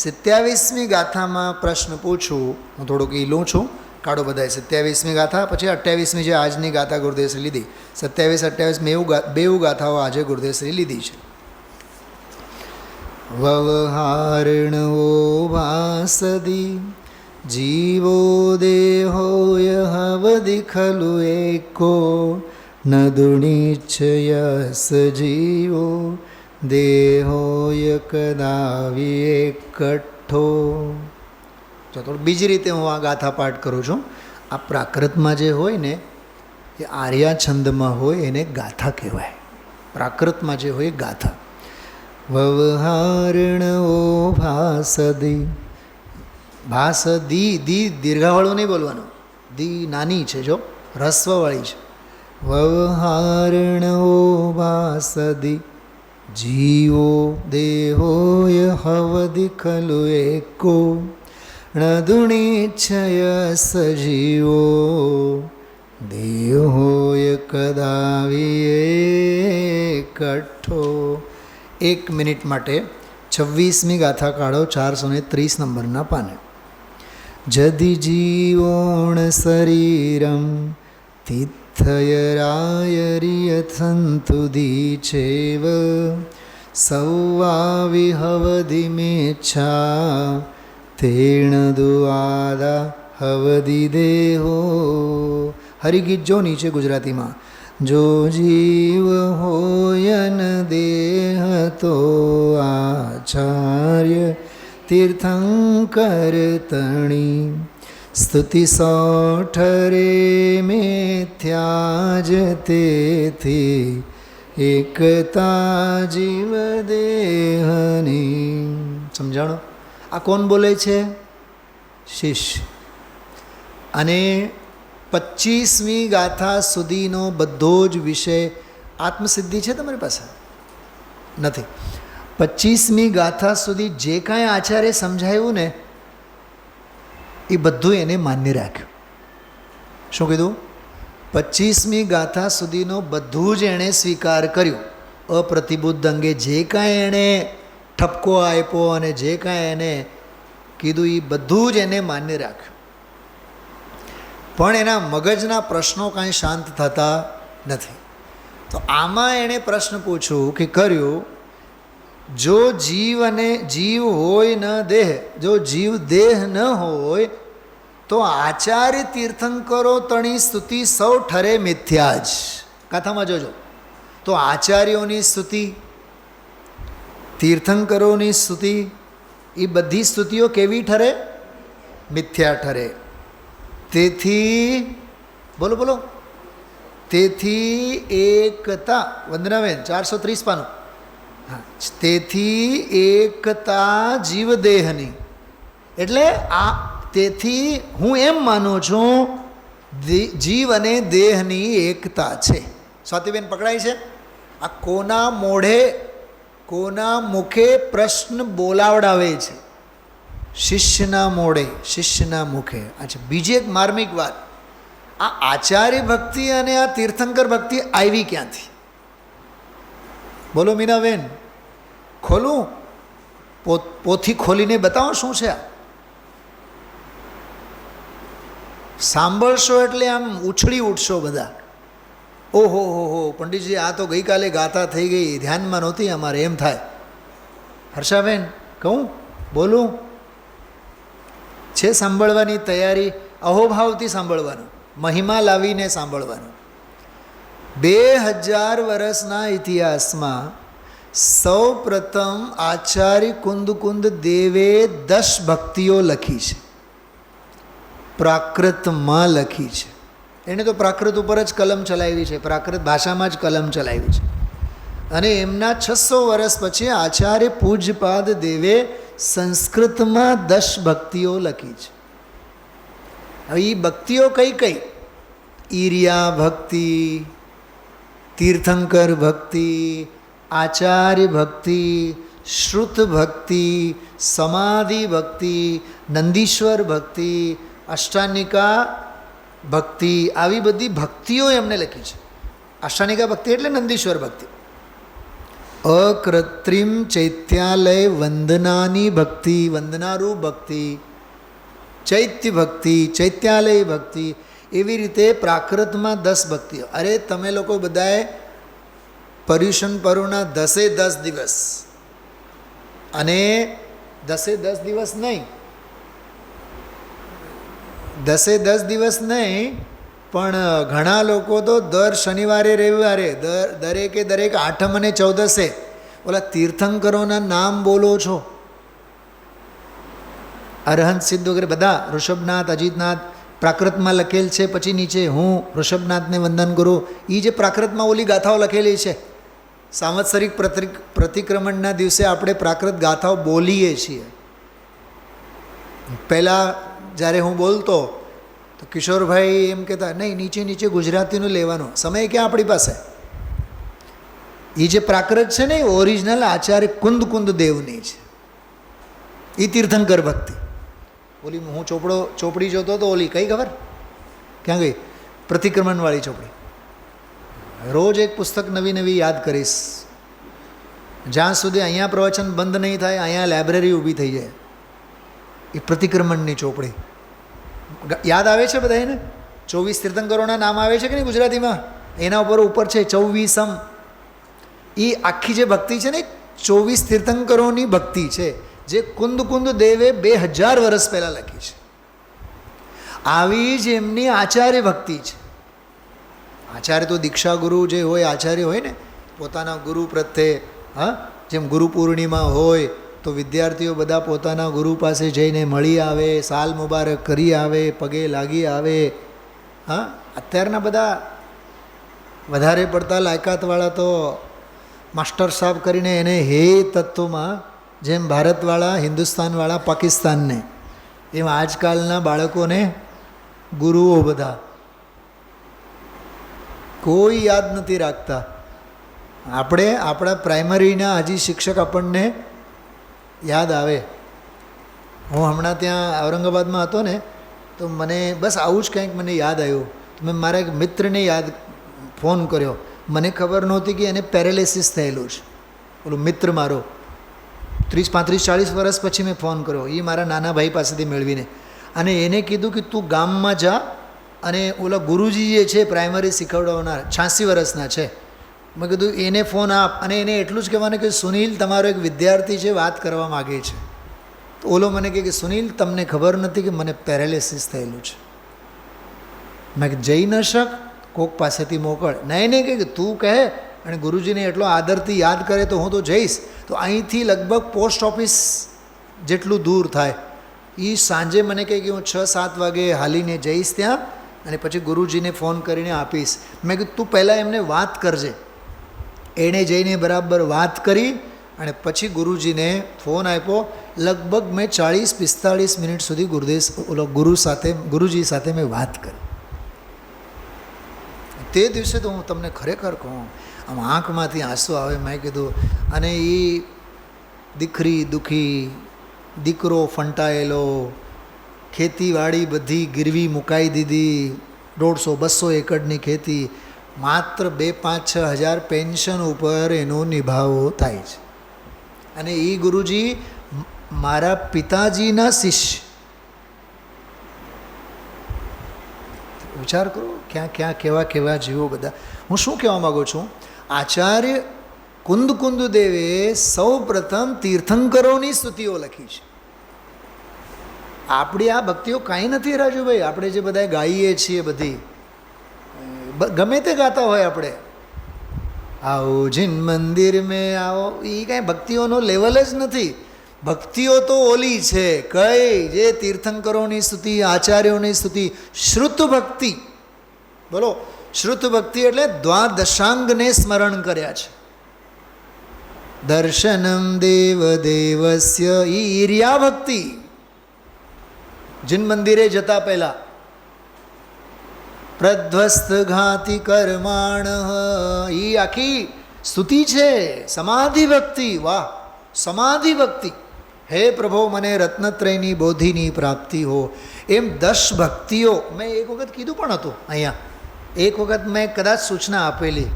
Speaker 2: 27મી ગાથામાં પ્રશ્ન પૂછું, હું થોડુંક એ લઉં છું, કાઢો બધાય. 27મી ગાથા, પછી 28મી જે આજની ગાથા ગુરુદેવશ્રી લીધી. 27, 28 બેઉ ગાથાઓ આજે ગુરુદેવશ્રી લીધી છે. વવહારણો વાસદી જીવો દેહોય હવદિ ખલુ એકો નદુનિચ્છયસ જીવો દેહોય કદાવી એકઠ્ઠો. તો થોડું બીજી રીતે હું આ ગાથા પાઠ કરું છું. આ પ્રાકૃતમાં જે હોય ને એ આર્યા છંદમાં હોય એને ગાથા કહેવાય. પ્રાકૃતમાં જે હોય એ ગાથા. વવહારણો ભાસદી, ભાસદી, દી દીર્ઘાવાળું નહીં બોલવાનું, દી નાની છે, જો રસ્વવાળી છે. વવહારણો ભાસદી જીવો દેહોય હવદિ ખલુ એકો ણદુણીચ્છય સજીવો દેહોય કદાવીએ કઠ્ઠો. 1 મિનિટ માટે 26મી ગાથા કાઢો, 430 નંબરના પાને. જદિ જીવોણ શરીરમ તિથયરાયરિયથંતુ દીચેવ સૌવાવિહવદિમેચ્છા તેણ દુઆદા હવદિ દેહો. હરિગીત જો નીચે ગુજરાતીમાં. જો જીવ હોયન દેહ તો આચાર્ય તીર્થંકર તણી સ્તુતિ સૌઠરે મિથ્યા જ તેથી એકતા જીવ દેહની. સમજાણો? આ કોણ બોલે છે? શિષ્ય. અને 25મી ગાથા સુધીનો બધો જ વિષય આત્મસિદ્ધિ છે તમારી પાસે? નથી. 25મી ગાથા સુધી જે કાંઈ આચાર્ય સમજાવ્યું ને એ બધું એને માન્ય રાખ્યું. શું કીધું? 25મી ગાથા સુધીનો બધું જ એણે સ્વીકાર કર્યું. અપ્રતિબુદ્ધ અંગે જે કાંઈ એણે ઠપકો આપ્યો અને જે કાંઈ એને કીધું એ બધું જ એને માન્ય રાખ્યું. પણ એના મગજના પ્રશ્નો કાંઈ શાંત થતા નથી. તો આમાં એણે પ્રશ્ન પૂછ્યું કે કર્યું, જો જીવ અને જીવ હોય ન દેહ, જો જીવ દેહ ન હોય તો આચાર્ય તીર્થંકરો તણી સ્તુતિ સૌ ઠરે મિથ્યા જ. કથામાં જોજો. તો આચાર્યોની સ્તુતિ, તીર્થંકરોની સ્તુતિ, એ બધી સ્તુતિઓ કેવી ઠરે? મિથ્યા ઠરે. તેથી બોલો બોલો, તેથી એકતા. વંદનાબેન 430 પાનું. હા, તેથી એકતા જીવદેહની. એટલે આ તેથી હું એમ માનું છું જીવ અને દેહની એકતા છે. સ્વાતિબેન પકડાય છે? આ કોના મોઢે, કોના મુખે પ્રશ્ન બોલાવડાવે છે? શિષ્યના મોઢે, શિષ્યના મુખે. અચ્છા, બીજી એક માર્મિક વાત, આ આચાર્ય ભક્તિ અને આ તીર્થંકર ભક્તિ આવી ક્યાંથી? બોલો મીનાબેન, ખોલું? પોથી ખોલીને બતાવો શું છે આ? સાંભળશો એટલે આમ ઉછળી ઉઠશો બધા. ઓહો હો હો પંડિતજી, આ તો ગઈકાલે ગાથા થઈ ગઈ, ધ્યાનમાં નહોતી અમારે, એમ થાય. હર્ષાબેન કહું? બોલું? છે સાંભળવાની તૈયારી? અહોભાવથી સાંભળવાનું, મહિમા લાવીને સાંભળવાનું. 2000 વર્ષના ઇતિહાસમાં સૌ પ્રથમ આચાર્ય કુંદ દેવે 10 ભક્તિઓ લખી છે, પ્રાકૃતમાં લખી છે. એણે તો પ્રાકૃત ઉપર જ કલમ ચલાવી છે, પ્રાકૃત ભાષામાં જ કલમ ચલાવી છે. અને એમના 600 વર્ષ પછી આચાર્ય પૂજ્યપાદ દેવે સંસ્કૃતમાં 10 ભક્તિઓ લખી છે. હવે એ ભક્તિઓ કઈ કઈ? ઈર્યા ભક્તિ, તીર્થંકર ભક્તિ, આચાર્ય ભક્તિ, શ્રુત ભક્તિ, સમાધિ ભક્તિ, નંદીશ્વર ભક્તિ, અષ્ટાનિકા ભક્તિ, આવી બધી ભક્તિઓ એમને લખી છે. અષ્ટાનિકા ભક્તિ એટલે નંદીશ્વર ભક્તિ. અકૃત્રિમ ચૈત્યાલય વંદનાની ભક્તિ, વંદનારૂપ ભક્તિ, ચૈત્ય ભક્તિ, ચૈત્યાલય ભક્તિ, એવી રીતે પ્રાકૃતમાં 10 ભક્તિઓ. અરે તમે લોકો બધાએ પર્યુષણ પર્વના 10 દિવસ, અને 10 દિવસ નહીં, 10 દિવસ નહીં, પણ ઘણા લોકો તો દર શનિવારે રવિવારે દરેક આઠમ અને ચૌદસે ઓલા તીર્થંકરોના નામ બોલો છો. અરહંત સિદ્ધ વગેરે બધા ઋષભનાથ, અજીતનાથ પ્રાકૃતમાં લખેલ છે. પછી નીચે હું ઋષભનાથને વંદન કરું. એ જે પ્રાકૃતમાં ઓલી ગાથાઓ લખેલી છે, સાંવત્સરિક પ્રતિક્રમણના દિવસે આપણે પ્રાકૃત ગાથાઓ બોલીએ છીએ. પહેલાં જ્યારે હું બોલતો તો કિશોરભાઈ એમ કહેતા, નહીં નીચે નીચે ગુજરાતીનું લેવાનું, સમય ક્યાં આપણી પાસે. એ જે પ્રાકૃત છે ને એ ઓરિજિનલ આચાર્ય કુંદ દેવની છે. એ તીર્થંકર ભક્તિ. ઓલી હું ચોપડી જોતો તો ઓલી કઈ ખબર ક્યાં ગઈ? પ્રતિક્રમણવાળી ચોપડી. રોજ એક પુસ્તક નવી યાદ કરીશ. જ્યાં સુધી અહીંયા પ્રવચન બંધ નહીં થાય, અહીંયા લાઇબ્રેરી ઊભી થઈ જાય. એ પ્રતિક્રમણની ચોપડી યાદ આવે છે બધા એને? 24 તીર્થંકરોના નામ આવે છે કે નહીં ગુજરાતીમાં? એના ઉપર છે 24મ. એ આખી જે ભક્તિ છે ને 24 તીર્થંકરોની ભક્તિ છે, જે કુંદ દેવે 2000 વર્ષ પહેલાં લખી છે. આવી જ એમની આચાર્ય ભક્તિ છે. આચાર્ય તો દીક્ષા ગુરુ જે હોય, આચાર્ય હોય ને, પોતાના ગુરુ પ્રત્યે, હા, જેમ ગુરુ પૂર્ણિમા હોય તો વિદ્યાર્થીઓ બધા પોતાના ગુરુ પાસે જઈને મળી આવે, સાલ મુબારક કરી આવે, પગે લાગી આવે. હા, અત્યારના બધા વધારે પડતા લાયકાતવાળા તો માસ્ટર સાહેબ કરીને એને હે તત્વમાં, જેમ ભારતવાળા હિન્દુસ્તાનવાળા પાકિસ્તાનને, એમ આજકાલના બાળકોને ગુરુઓ બધા કોઈ યાદ નથી રાખતા. આપણે આપણા પ્રાઇમરીના હજી શિક્ષક આપણને યાદ આવે. હું હમણાં ત્યાં ઔરંગાબાદમાં હતો ને, તો મને બસ આવું જ કંઈક મને યાદ આવ્યું. તો મેં મારા એક મિત્રને ફોન કર્યો. મને ખબર નહોતી કે એને પેરેલિસિસ થયેલું છે. ઓલો મિત્ર મારો 30, 35, 40 વર્ષ પછી મેં ફોન કર્યો, એ મારા નાના ભાઈ પાસેથી મેળવીને. અને એને કીધું કે તું ગામમાં જા અને ઓલા ગુરુજી જે છે પ્રાઇમરી શીખવડાવનાર 86 વર્ષના છે, મેં કીધું એને ફોન આપ. અને એને એટલું જ કહેવાનું કે સુનિલ તમારો એક વિદ્યાર્થી છે, વાત કરવા માગે છે. તો ઓલો મને કહે કે સુનિલ તમને ખબર નથી કે મને પેરેલિસિસ થયેલું છે. મેં જઈ ન શક, કોક પાસેથી મોકલ. નહીં કે તું કહે અને ગુરુજીને એટલો આદરથી યાદ કરે તો હું તો જઈશ. તો અહીંથી લગભગ પોસ્ટ ઓફિસ જેટલું દૂર થાય. એ સાંજે મને કહે કે હું 6-7 વાગે હાલીને જઈશ ત્યાં, અને પછી ગુરુજીને ફોન કરીને આપીશ. મેં કીધું તું પહેલાં એમને વાત કરજે. એણે જઈને બરાબર વાત કરી અને પછી ગુરુજીને ફોન આપ્યો. લગભગ મેં 40-45 મિનિટ સુધી ગુરુજી સાથે મેં વાત કરી. તે દિવસે તો હું તમને ખરેખર કહું, આમ આંખમાંથી આંસુ આવે. મેં કીધું, અને એ દીકરી દુઃખી, દીકરો ફંટાયેલો, ખેતીવાડી બધી ગીરવી મુકાઈ દીધી, 150-200 એકડની ખેતી, માત્ર 2-5-6 હજાર પેન્શન ઉપર એનો નિભાવો થાય છે. અને એ ગુરુજી મારા પિતાજીના શિષ્ય. વિચાર કરો ક્યાં કેવા જીવો બધા. હું શું કહેવા માગું છું, આચાર્ય કુંદ દેવે સૌ પ્રથમ તીર્થંકરોની સ્તુતિઓ લખી છે. આપણી આ ભક્તિઓ કાંઈ નથી રાજુભાઈ. આપણે જે બધા ગાઈએ છીએ બધી ગમે તે ગાતા હોય આપણે, આવો જીન મંદિર મેં આવો, એ કાંઈ ભક્તિઓનો લેવલ જ નથી. ભક્તિઓ તો ઓલી છે કઈ, જે તીર્થંકરોની સ્તુતિ, આચાર્યોની સ્તુતિ, શ્રુત ભક્તિ. બોલો, શ્રુત ભક્તિ એટલે દ્વાદશાંગને સ્મરણ કર્યા છે. દર્શનમ દેવસ્ય ઈર્યા ભક્તિ. જીન મંદિરે જતા પહેલા પ્રધ્વસ્ત ઘાતિ કર્માણ, એ આખી સ્તુતિ છે. સમાધિ ભક્તિ, વાહ સમાધિ ભક્તિ. હે પ્રભુ મને રત્નત્રયની બોધિની પ્રાપ્તિ હો. એમ 10 ભક્તિઓ મેં એક વખત કીધું પણ હતું અહીંયા. એક વખત મેં કદાચ સૂચના આપેલી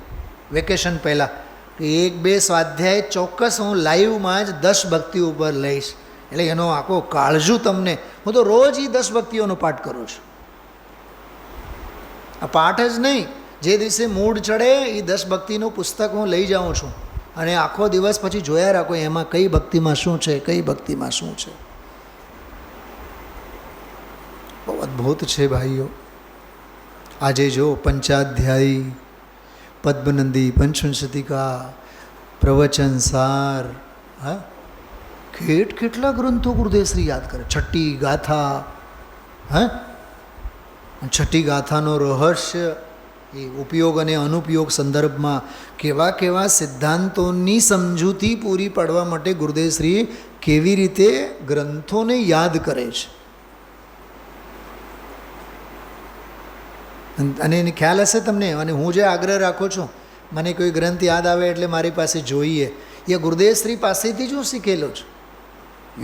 Speaker 2: વેકેશન પહેલાં કે 1-2 સ્વાધ્યાય ચોક્કસ હું લાઈવમાં જ 10 ભક્તિ ઉપર લઈશ. એટલે એનો આખો કાળજુ તમને, હું તો રોજ એ 10 ભક્તિઓનો પાઠ કરું છું. આ પાઠ જ નહીં, જે દિવસે મૂડ ચડે એ 10 ભક્તિનું પુસ્તક હું લઈ જાઉં છું. અને આખો દિવસ પછી જોયા રાખો એમાં કઈ ભક્તિમાં શું છે, કઈ ભક્તિમાં શું છે. બહુ અદ્ભુત છે ભાઈઓ. આજે જો પંચાધ્યાયી, પદ્મનંદી, પંચવિંશતિકા, પ્રવચન સાર, હા, કેટલા ગ્રંથો ગુરુદેવશ્રી યાદ કરે. છઠ્ઠી ગાથા, હે, છઠ્ઠી ગાથાનો રહસ્ય, એ ઉપયોગ અને અનુપયોગ સંદર્ભમાં કેવા કેવા સિદ્ધાંતોની સમજૂતી પૂરી પાડવા માટે ગુરુદેવશ્રી કેવી રીતે ગ્રંથોને યાદ કરે છે. અને એને ખ્યાલ હશે તમને. અને હું જે આગ્રહ રાખું છું, મને કોઈ ગ્રંથ યાદ આવે એટલે મારી પાસે જોઈએ, એ ગુરુદેવશ્રી પાસેથી જ હું શીખેલો છું.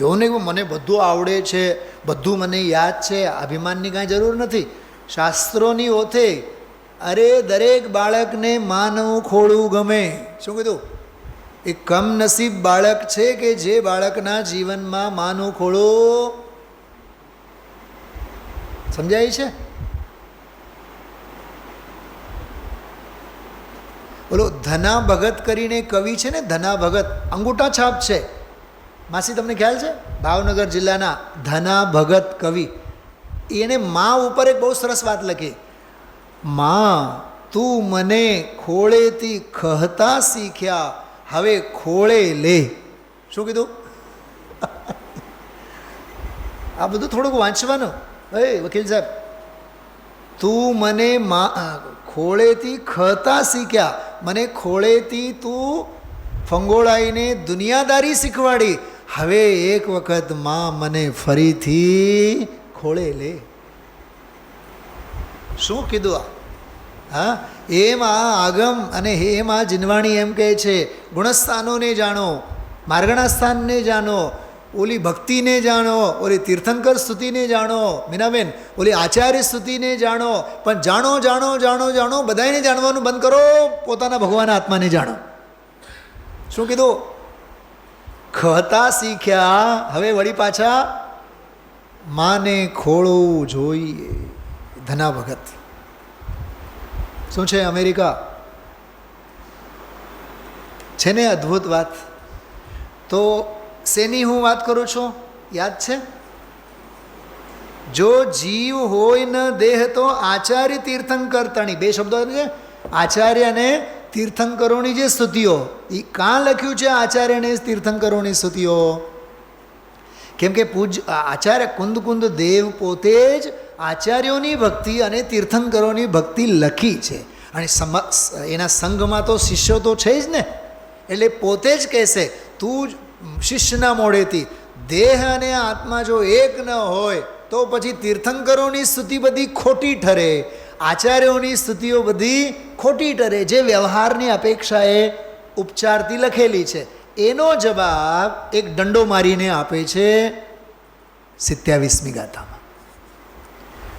Speaker 2: એવું નહીં મને બધું આવડે છે, બધું મને યાદ છે, અભિમાનની કાંઈ જરૂર નથી. શાસ્ત્રોની ઓથે અરે દરેક બાળકને માનવું ખોળવું ગમે. શું કીધું? એ કમનસીબ બાળક છે કે જે બાળકના જીવનમાં માનવું ખોળવું સમજાય છે. બોલો, ધના ભગત કરીને કવિ છે ને, ધના ભગત, અંગૂઠા છાપ છે. માસી તમને ખ્યાલ છે? ભાવનગર જિલ્લાના ધના ભગત કવિ. એને મા ઉપર એક બહુ સરસ વાત લખી. મા તું મને ખોળેથી ખહતા શીખ્યા, હવે ખોળે લે. શું કીધું? આ બધું થોડુંક વાંચવાનું. વકીલ સાહેબ, તું મને ખોળેથી ખહતા શીખ્યા, મને ખોળેથી તું ફંગોળાઈને દુનિયાદારી શીખવાડી, હવે એક વખત માં મને ફરીથી ખોળે લે. શું કીધું આ? હા, એમ આ આગમ અને એમ આ જીનવાણી એમ કહે છે, ગુણસ્થાનોને જાણો, માર્ગણા સ્થાનને જાણો, ઓલી ભક્તિને જાણો, ઓલી તીર્થંકર સ્તુતિને જાણો, મીનાબેન ઓલી આચાર્ય સ્તુતિને જાણો, પણ જાણો જાણો જાણો જાણો બધાને જાણવાનું બંધ કરો, પોતાના ભગવાન આત્માને જાણો. શું કીધું? ખહતા શીખ્યા, હવે વળી પાછા માને ખોળવું જોઈએ. ધના ભગત. શું છે અમેરિકા? છે ને અદ્ભુત વાત. તો શેની હું વાત કરું છું યાદ છે? જો જીવ હોય ન દેહ તો આચાર્ય તીર્થંકર તણી, બે શબ્દો છે. આચાર્ય અને તીર્થંકરોની જે સ્તુતિઓ, એ કાં લખ્યું છે આચાર્ય અને તીર્થંકરોની સ્તુતિઓ? કેમ કે આચાર્ય કુંદ કુંદ દેવ પોતે જ આચાર્યોની ભક્તિ અને તીર્થંકરોની ભક્તિ લખી છે. અને એના સંઘમાં તો શિષ્યો તો છે જ ને, એટલે પોતે જ કહેશે, તું શિષ્યના મોઢેથી દેહ અને આત્મા જો એક ન હોય તો પછી તીર્થંકરોની સ્તુતિ બધી ખોટી ઠરે, આચાર્યોની સ્તુતિઓ બધી ખોટી ઠરે, જે વ્યવહારની અપેક્ષાએ ઉપચારથી લખેલી છે. એનો જવાબ એક દંડો મારીને આપે છે 27મી ગાથામાં.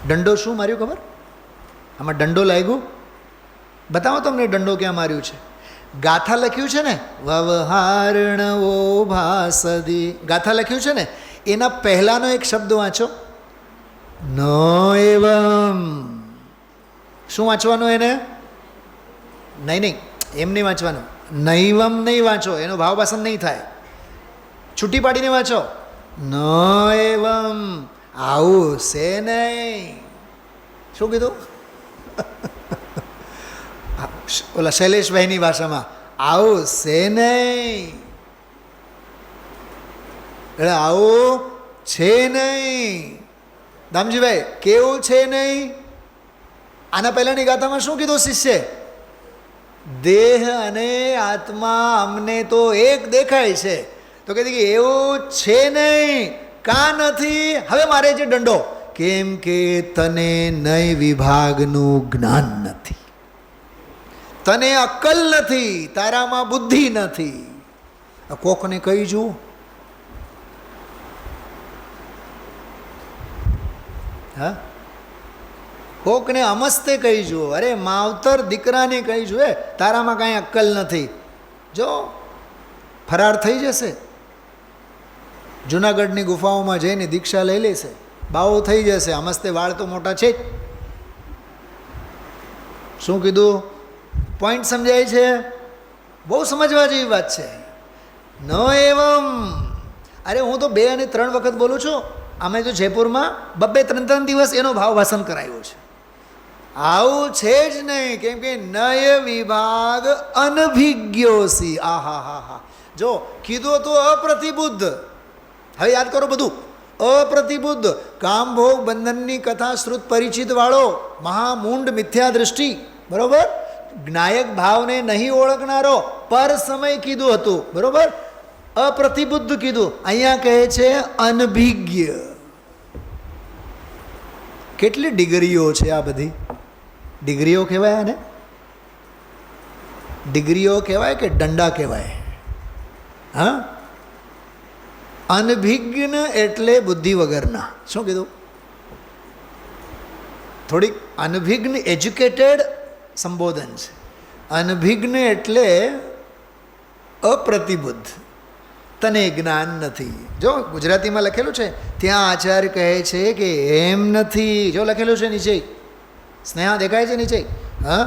Speaker 2: દંડો શું માર્યું ખબર? આમાં દંડો લાગ્યું, બતાવો તમને દંડો ક્યાં માર્યું છે. ગાથા લખ્યું છે ને, વવહારણવો ભાસદી, ગાથા લખ્યું છે ને, એના પહેલાનો એક શબ્દ વાંચો, ન એવમ. શું વાંચવાનું એને? નહીં, એમ નહીં વાંચવાનું. નૈવમ નહીં વાંચો, એનો ભાવભાષણ નહીં થાય, છૂટી પાડીને વાંચો. ન એવમ, આવું છે નહીં. શું કીધું? ઓલા શૈલેષભાઈની ભાષામાં, આવું છે નહીં, એટલે આવું છે નહીં. દામજીભાઈ, કેવું છે નહીં? આના પહેલાંની ગાથામાં શું કીધું શિષ્ય? દેહ અને આત્મા અમને તો એક દેખાય છે. તો કહે કે એવું છે નહીં, કાં નથી. હવે મારે જે દંડો, કેમ કે તને નય વિભાગનું જ્ઞાન નથી, તને અક્કલ નથી, તારામાં બુદ્ધિ નથી. કોકને કહી જુઓ, હા, કોકને અમસ્તે કહી જુઓ, અરે માવતર દીકરાને કહી જુએ, તારામાં કાંઈ અક્કલ નથી, જો ફરાર થઈ જશે. જૂનાગઢની ગુફાઓમાં જઈને દીક્ષા લઈ લેશે, બાવો થઈ જશે. અમસ્તે વાળ તો મોટા છે જ. શું કીધું? પોઈન્ટ સમજાય છે? બહુ સમજવા જેવી વાત છે. ન એવમ, અરે હું તો 2 અને 3 વખત બોલું છું. અમે તો જયપુરમાં 2-3 દિવસ એનો ભાવ ભાષણ કરાવ્યો છે. આવું છે જ નહીં, કેમ કે નય વિભાગ અનભિજ્ઞોસી. આ હા હા હા, જો કીધું હતું અપ્રતિબુદ્ધ, હવે યાદ કરો બધું. અપ્રતિબુદ્ધ, કામભોગ બંધનની કથા શ્રુત પરિચિત વાળો, મહામૂંડ મિથ્યા દૃષ્ટિ, બરોબર, જ્ઞાયક ભાવને નહીં ઓળખનારો, પર સમય કીધું હતું, બરોબર, અપ્રતિબુદ્ધ કીધું, અહીંયા કહે છે અનભિજ્ઞ. કેટલી ડિગ્રીઓ છે આ બધી? ડિગ્રીઓ કહેવાય આને? ડિગ્રીઓ કહેવાય કે દંડા કહેવાય? હા, અનભિજ્ઞ એટલે બુદ્ધિ વગરના. શું કીધું? થોડીક અનભિજ્ઞ એજ્યુકેટેડ સંબોધન છે. અનભિજ્ઞ એટલે અપ્રતિબુદ્ધ, તને જ્ઞાન નથી. જો ગુજરાતીમાં લખેલું છે, ત્યાં આચાર્ય કહે છે કે એમ નથી. જો લખેલું છે નીચે, સ્નેહા દેખાય છે નીચે, હા,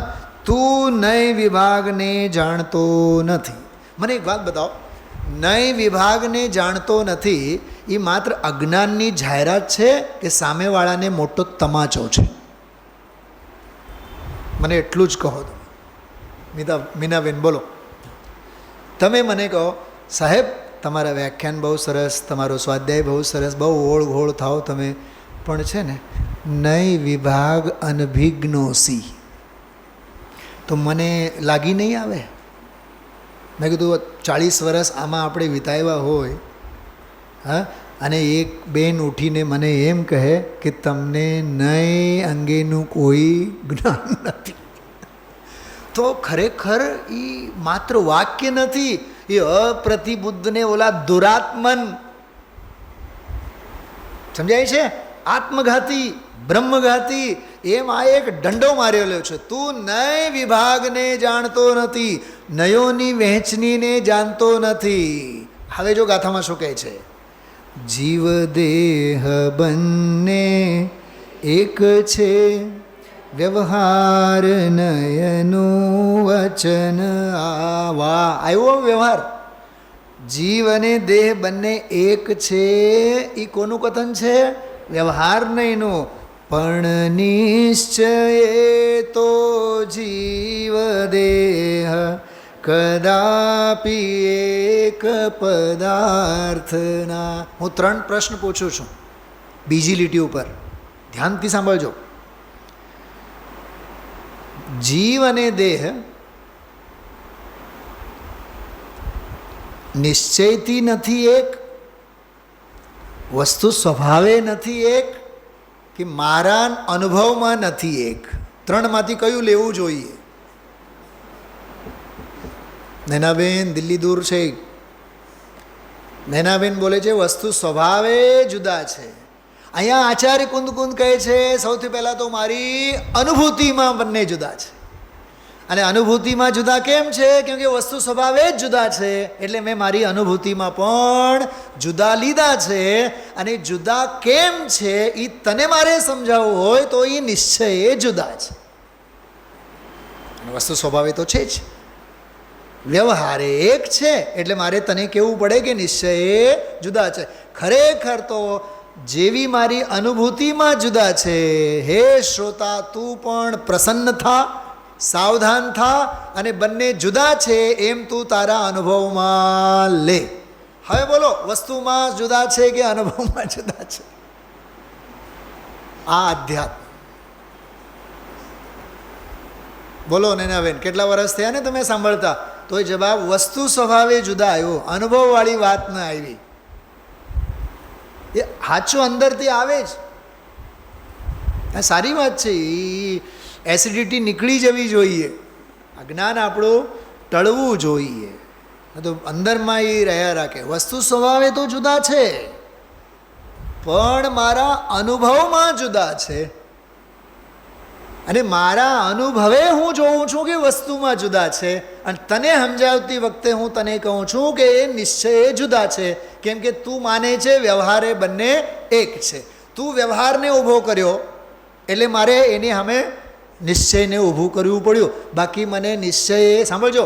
Speaker 2: તું નય વિભાગને જાણતો નથી. મને એક વાત બતાવો, નય વિભાગને જાણતો નથી એ માત્ર અજ્ઞાનની જાહેરાત છે કે સામેવાળાને મોટો તમાચો છે? મને એટલું જ કહો. મીનાબેન બોલો, તમે મને કહો, સાહેબ તમારા વ્યાખ્યાન બહુ સરસ, તમારો સ્વાધ્યાય બહુ સરસ, બહુ ઓળઘોળ થાવ તમે, પણ છે ને નય વિભાગ અનભિજ્ઞો સી, તો મને લાગી નહીં આવે? મેં કીધું 40 વર્ષ આમાં આપણે વિતાવ્યા હોય, હા, અને એક બેન ઉઠીને મને એમ કહે કે તમને નય અંગેનું કોઈ જ્ઞાન નથી, તો ખરેખર એ માત્ર વાક્ય નથી, એ અપ્રતિબુદ્ધને ઓલા દુરાત્મન, સમજાય છે, આત્મઘાતી, બ્રહ્મઘાતી, એમ આ એક દંડો મારેલો છે. તું નય વિભાગને જાણતો નથી, નયોની વહેંચણીને જાણતો નથી. હવે જો ગાથામાં શું કહે છે? જીવ દેહ બંને એક છે, વ્યવહાર નયનું વચન આવા. આવ્યો વ્યવહાર. જીવ અને દેહ બંને એક છે, એ કોનું કથન છે? વ્યવહાર નયનું. પણ નિશ્ચય તો જીવ દેહ કદાપી એક પદાર્થના. હું 3 પ્રશ્ન પૂછું છું બીજી લીટી ઉપર, ધ્યાનથી સાંભળજો. જીવ અને દેહ નિશ્ચયથી નથી એક, વસ્તુ સ્વભાવે નથી એક, કે મારા અનુભવમાં નથી એક. 3માંથી કયું લેવું જોઈએ? નૈનાબેન દિલ્હી દૂર છે. નૈનાબેન બોલે છે વસ્તુ સ્વભાવે જુદા છે. અહીંયા આચાર્ય કુંદ કહે છે સૌથી પહેલાં તો મારી અનુભૂતિમાં બંને જુદા છે. અને અનુભૂતિમાં જુદા કેમ છે? કેમ કે વસ્તુ સ્વભાવે જ જુદા છે, એટલે મેં મારી અનુભૂતિમાં પણ જુદા લીધા છે. અને જુદા કેમ છે એ તને મારે સમજાવવું હોય તો એ નિશ્ચય જુદા છે. વસ્તુ સ્વભાવે તો છે જ, વ્યવહારે એક છે, એટલે મારે તને કહેવું પડે કે નિશ્ચય જુદા છે. ખરેખર તો જેવી મારી અનુભૂતિમાં જુદા છે, હે શ્રોતા તું પણ પ્રસન્ન થા, સાવધાન થા, અને બંને જુદા છે એમ તું તારા અનુભવમાં લે. હવે બોલો, વસ્તુમાં જુદા છે કે અનુભવમાં જુદા છે? આ અધ્યાત્મ. બોલો નૈનાબેન, કેટલા વર્ષ થયા ને તમે સાંભળતા? તો એ જવાબ વસ્તુ સ્વભાવે જુદા આવ્યો, અનુભવવાળી વાત ન આવી. એ સાચું અંદરથી આવે જ. આ સારી વાત છે. એસિડિટી નીકળી જવી જોઈએ, જ્ઞાન આપણું ટળવું જોઈએ, તો અંદરમાં એ રહ્યા રાખે. વસ્તુ સ્વભાવે તો જુદા છે, પણ મારા અનુભવમાં જુદા છે. અને મારા અનુભવે હું જોઉં છું કે વસ્તુમાં જુદા છે, અને તને સમજાવતી વખતે હું તને કહું છું કે એ નિશ્ચય જુદા છે. કેમ કે તું માને છે વ્યવહારે બંને એક છે. તું વ્યવહારને ઊભો કર્યો એટલે મારે એની સામે નિશ્ચયને ઊભું કરવું પડ્યું. બાકી મને નિશ્ચય, સાંભળજો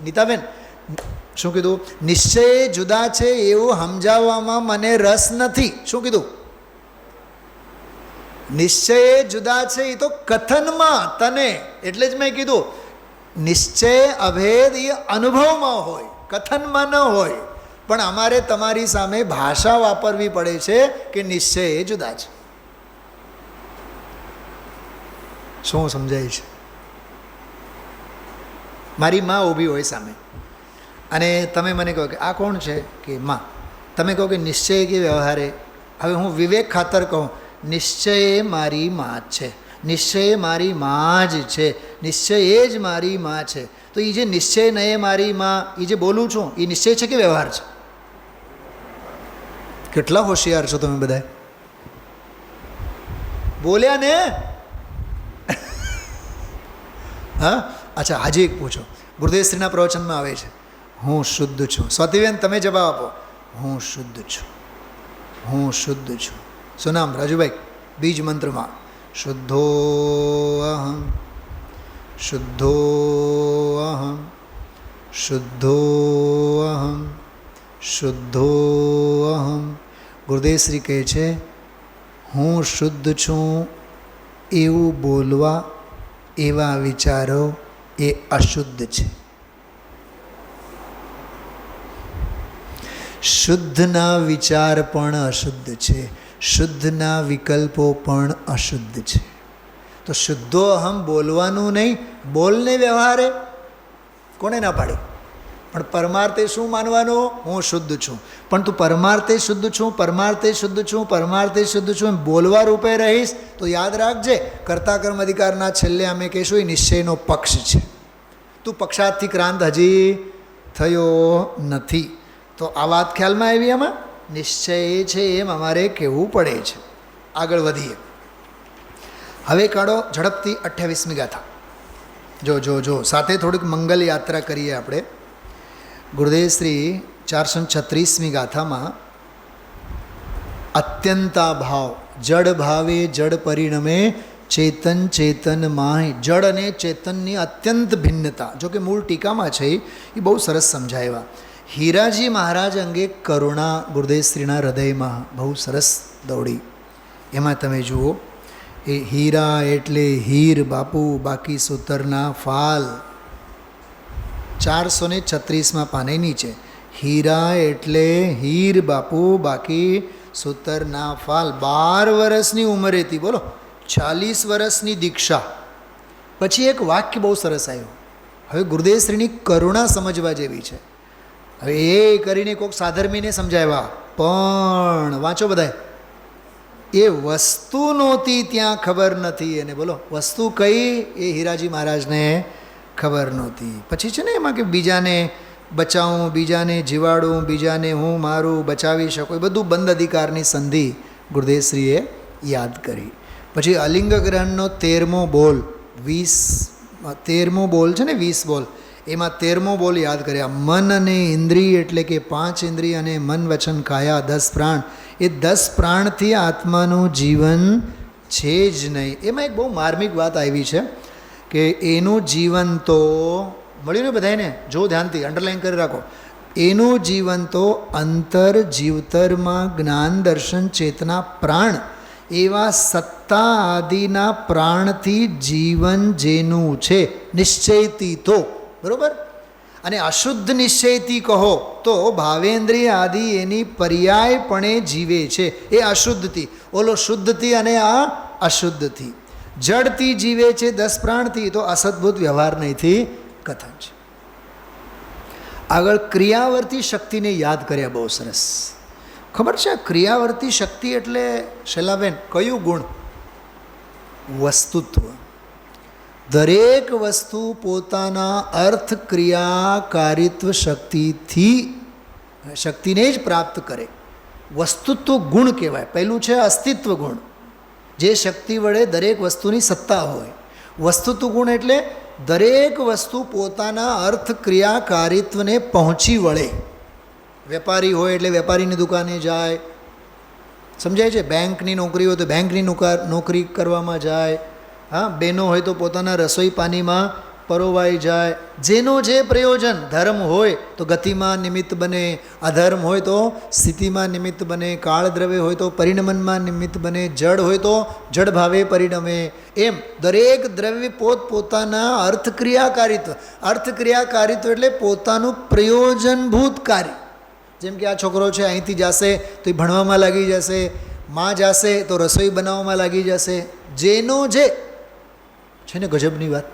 Speaker 2: નીતાબેન, શું કીધું? નિશ્ચય જુદા છે એવું સમજાવવામાં મને રસ નથી. શું કીધું? નિશ્ચય જુદા છે એ તો કથનમાં તને, એટલે જ મેં કીધું નિશ્ચય અભેદ એ અનુભવમાં હોય, કથનમાં ન હોય. પણ અમારે તમારી સામે ભાષા વાપરવી પડે છે કે નિશ્ચય એ જુદા છે. શું સમજાય છે? મારી માં ઊભી હોય સામે અને તમે મને કહો કે આ કોણ છે? કે માં. તમે કહો કે નિશ્ચય કે વ્યવહારે? હવે હું વિવેક ખાતર કહું, નિશ્ચય એ મારી માં જ છે, નિશ્ચય મારી માં જ છે, નિશ્ચય એ જ મારી માં છે. તો એ જે નિશ્ચય ન એ મારી માં, એ જે બોલું છું એ નિશ્ચય છે કે વ્યવહાર છે? કેટલા હોશિયાર છો તમે બધા! બોલ્યા ને? હા, અચ્છા, આજે એક પૂછો. ગુરુદેવશ્રીના પ્રવચનમાં આવે છે, હું શુદ્ધ છું. સ્વાતિબેન તમે જવાબ આપો. હું શુદ્ધ છું, હું શુદ્ધ છું. શું નામ? રાજુભાઈ. બીજ મંત્રમાં શુદ્ધો અહમ, શુદ્ધો અહમ, શુદ્ધો અહમ, શુદ્ધો અહમ. ગુરુદેવશ્રી કહે છે, હું શુદ્ધ છું એવું બોલવા, એવા વિચારો એ અશુદ્ધ છે. શુદ્ધના વિચાર પણ અશુદ્ધ છે, શુદ્ધના વિકલ્પો પણ અશુદ્ધ છે. તો શુદ્ધો અહમ બોલવાનું નહીં, બોલને વ્યવહારે કોને ના પાડી? પણ પરમાર્થે શું માનવાનું? હું શુદ્ધ છું. પણ તું પરમાર્થે શુદ્ધ છું, પરમાર્થે શુદ્ધ છું, પરમાર્થે શુદ્ધ છું એમ બોલવા રૂપે રહીશ તો યાદ રાખજે, કર્તા કર્મ અધિકારના છેલ્લે અમે કહીશું એ નિશ્ચયનો પક્ષ છે. તું પક્ષાતથી ક્રાંત હજી થયો નથી. તો આ વાત ખ્યાલમાં આવી? આમાં નિશ્ચય છે એમ અમારે કહેવું પડે છે. આગળ વધીએ. હવે કાઢો ઝડપથી 28મી ગાથા. જો સાથે થોડીક મંગલ યાત્રા કરીએ આપણે. ગુરુદેવશ્રી 436મી ગાથામાં અત્યંતા ભાવ, જડ ભાવે જડ પરિણમે ચેતન ચેતન માહી. જડ અને ચેતનની અત્યંત ભિન્નતા, જો કે મૂળ ટીકામાં છે એ બહુ સરસ સમજાવ્યા. હીરાજી મહારાજ અંગે કરુણા ગુરુદેવશ્રીના હૃદયમાં બહુ સરસ દોડી. એમાં તમે જુઓ, એ હીરા એટલે હીર બાપુ, બાકી સૂતરના ફાલ. 436માં પાને નીચે, હીરા એટલે હીર બાપુ, બાકી સૂતરના ફાલ. 12 વર્ષની ઉંમરે હતી, બોલો, 40 વર્ષની દીક્ષા. પછી એક વાક્ય બહુ સરસ આવ્યું. હવે ગુરુદેવશ્રીની કરુણા સમજવા જેવી છે. હવે એ કરીને કોઈક સાધર્મીને સમજાવ્યા, પણ વાંચો બધાય, એ વસ્તુ નહોતી ત્યાં ખબર નથી. અને બોલો વસ્તુ કઈ? એ હીરાજી મહારાજને ખબર નહોતી. પછી છે ને એમાં કે બીજાને બચાવું, બીજાને જીવાડું, બીજાને હું મારું બચાવી શકું, એ બધું બંધ અધિકારની સંધિ ગુરુદેવશ્રીએ યાદ કરી. પછી અલિંગ ગ્રહણનો 13મો બોલ, 13મો બોલ છે ને, 20 બોલ, એમાં 13મો બોલ યાદ કર્યા. મન અને ઇન્દ્રિય એટલે કે 5 ઇન્દ્રિય અને મન વચન કાયા 10 પ્રાણ. એ 10 પ્રાણથી આત્માનું જીવન છે જ નહીં. એમાં એક બહુ માર્મિક વાત આવી છે કે એનું જીવન તો મળ્યું ને બધાને, જો ધ્યાનથી અંડરલાઈન કરી રાખો, એનું જીવન તો અંતર જીવતરમાં જ્ઞાન દર્શન ચેતના પ્રાણ એવા સત્તા આદિના પ્રાણથી જીવન જેનું છે નિશ્ચયથી, તો બરાબર. અને અશુદ્ધ નિશ્ચયથી કહો તો ભાવેન્દ્રિય આદિ એની પર્યાયપણે જીવે છે, એ અશુદ્ધથી. ઓલો શુદ્ધથી અને આ અશુદ્ધથી. જડથી જીવે છે 10 પ્રાણથી, તો અસદભૂત વ્યવહાર નહીંથી કથન છે. આગળ ક્રિયાવર્તી શક્તિને યાદ કર્યા, બહુ સરસ. ખબર છે ક્રિયાવર્તી શક્તિ એટલે શૈલાબેન કયું ગુણ? વસ્તુત્વ. દરેક વસ્તુ પોતાના અર્થ ક્રિયાકારિત્વ શક્તિને જ પ્રાપ્ત કરે. વસ્તુત્વ ગુણ કહેવાય. પહેલું છે અસ્તિત્વ ગુણ, જે શક્તિ વડે દરેક વસ્તુની સત્તા હોય. વસ્તુત્વ ગુણ એટલે દરેક વસ્તુ પોતાના અર્થ ક્રિયાકારિત્વને પહોંચી વળે. વેપારી હોય એટલે વેપારીની દુકાને જાય, સમજાય છે? બેંકની નોકરી હોય તો બેંકની નોકરી કરવામાં જાય. હા, બહેનો હોય તો પોતાના રસોઈ પાણીમાં પરોવાઈ જાય. જેનો જે પ્રયોજન, ધર્મ હોય તો ગતિમાં નિમિત્ત બને, અધર્મ હોય તો સ્થિતિમાં નિમિત્ત બને, કાળદ્રવ્ય હોય તો પરિણમનમાં નિમિત્ત બને, જડ હોય તો જડ ભાવે પરિણમે. એમ દરેક દ્રવ્ય પોતપોતાના અર્થક્રિયાકારિત્વ એટલે પોતાનું પ્રયોજનભૂત કાર્ય. જેમ કે આ છોકરો છે અહીંથી જશે તો એ ભણવામાં લાગી જશે, માં જશે તો રસોઈ બનાવવામાં લાગી જશે. જેનો જે છે ને ગજબની વાત,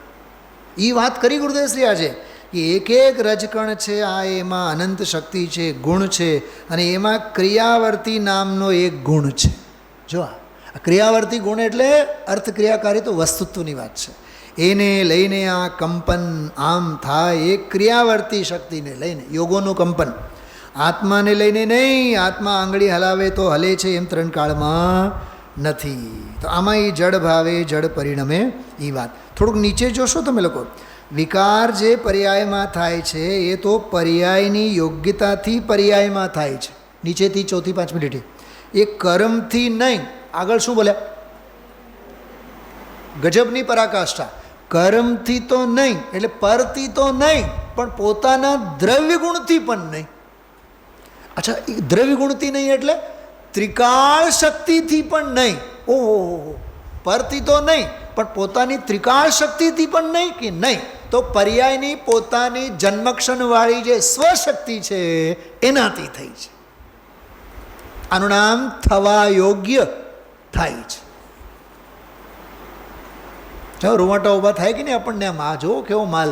Speaker 2: એ વાત કરી ગુરુદેવશ્રી આજે કે એક એક રજકણ છે આ એમાં અનંત શક્તિ છે, ગુણ છે, અને એમાં ક્રિયાવર્તી નામનો એક ગુણ છે. જો આ ક્રિયાવર્તી ગુણ એટલે અર્થક્રિયાકારી તો વસ્તુત્વની વાત છે. એને લઈને આ કંપન આમ થાય, એ ક્રિયાવર્તી શક્તિને લઈને યોગોનું કંપન, આત્માને લઈને નહીં. આત્મા આંગળી હલાવે તો હલે છે એમ ત્રણ કાળમાં નથી. તો આમાં એ જડ ભાવે જડ પરિણમે એ વાત. થોડુંક નીચે જોશો તમે લોકો, વિકાર જે પર્યાયમાં થાય છે એ તો પર્યાયની યોગ્યતાથી પર્યાયમાં થાય છે. નીચેથી ચોથી પાંચમી લીટી, એ કર્મથી નહીં. આગળ શું બોલ્યા? ગજબની પરાકાષ્ઠા. કર્મથી તો નહીં એટલે પરથી તો નહીં, પણ પોતાના દ્રવ્ય ગુણથી પણ નહીં. અચ્છા, એ દ્રવ્ય ગુણથી નહીં એટલે ત્રિકાળ શક્તિથી પણ નહીં. ઓહો, પરથી તો નહીં પણ પોતાની ત્રિકાળ શક્તિથી પણ નહીં કે નહીં, તો પર્યાયની પોતાની જન્મક્ષણવાળી જે સ્વશક્તિ છે એનાથી થઈ છે. આનું નામ થવા યોગ્ય થાય છે. જો રૂવાટા ઊભા થાય કે નહીં આપણને, આમ આ જો કેવો માલ.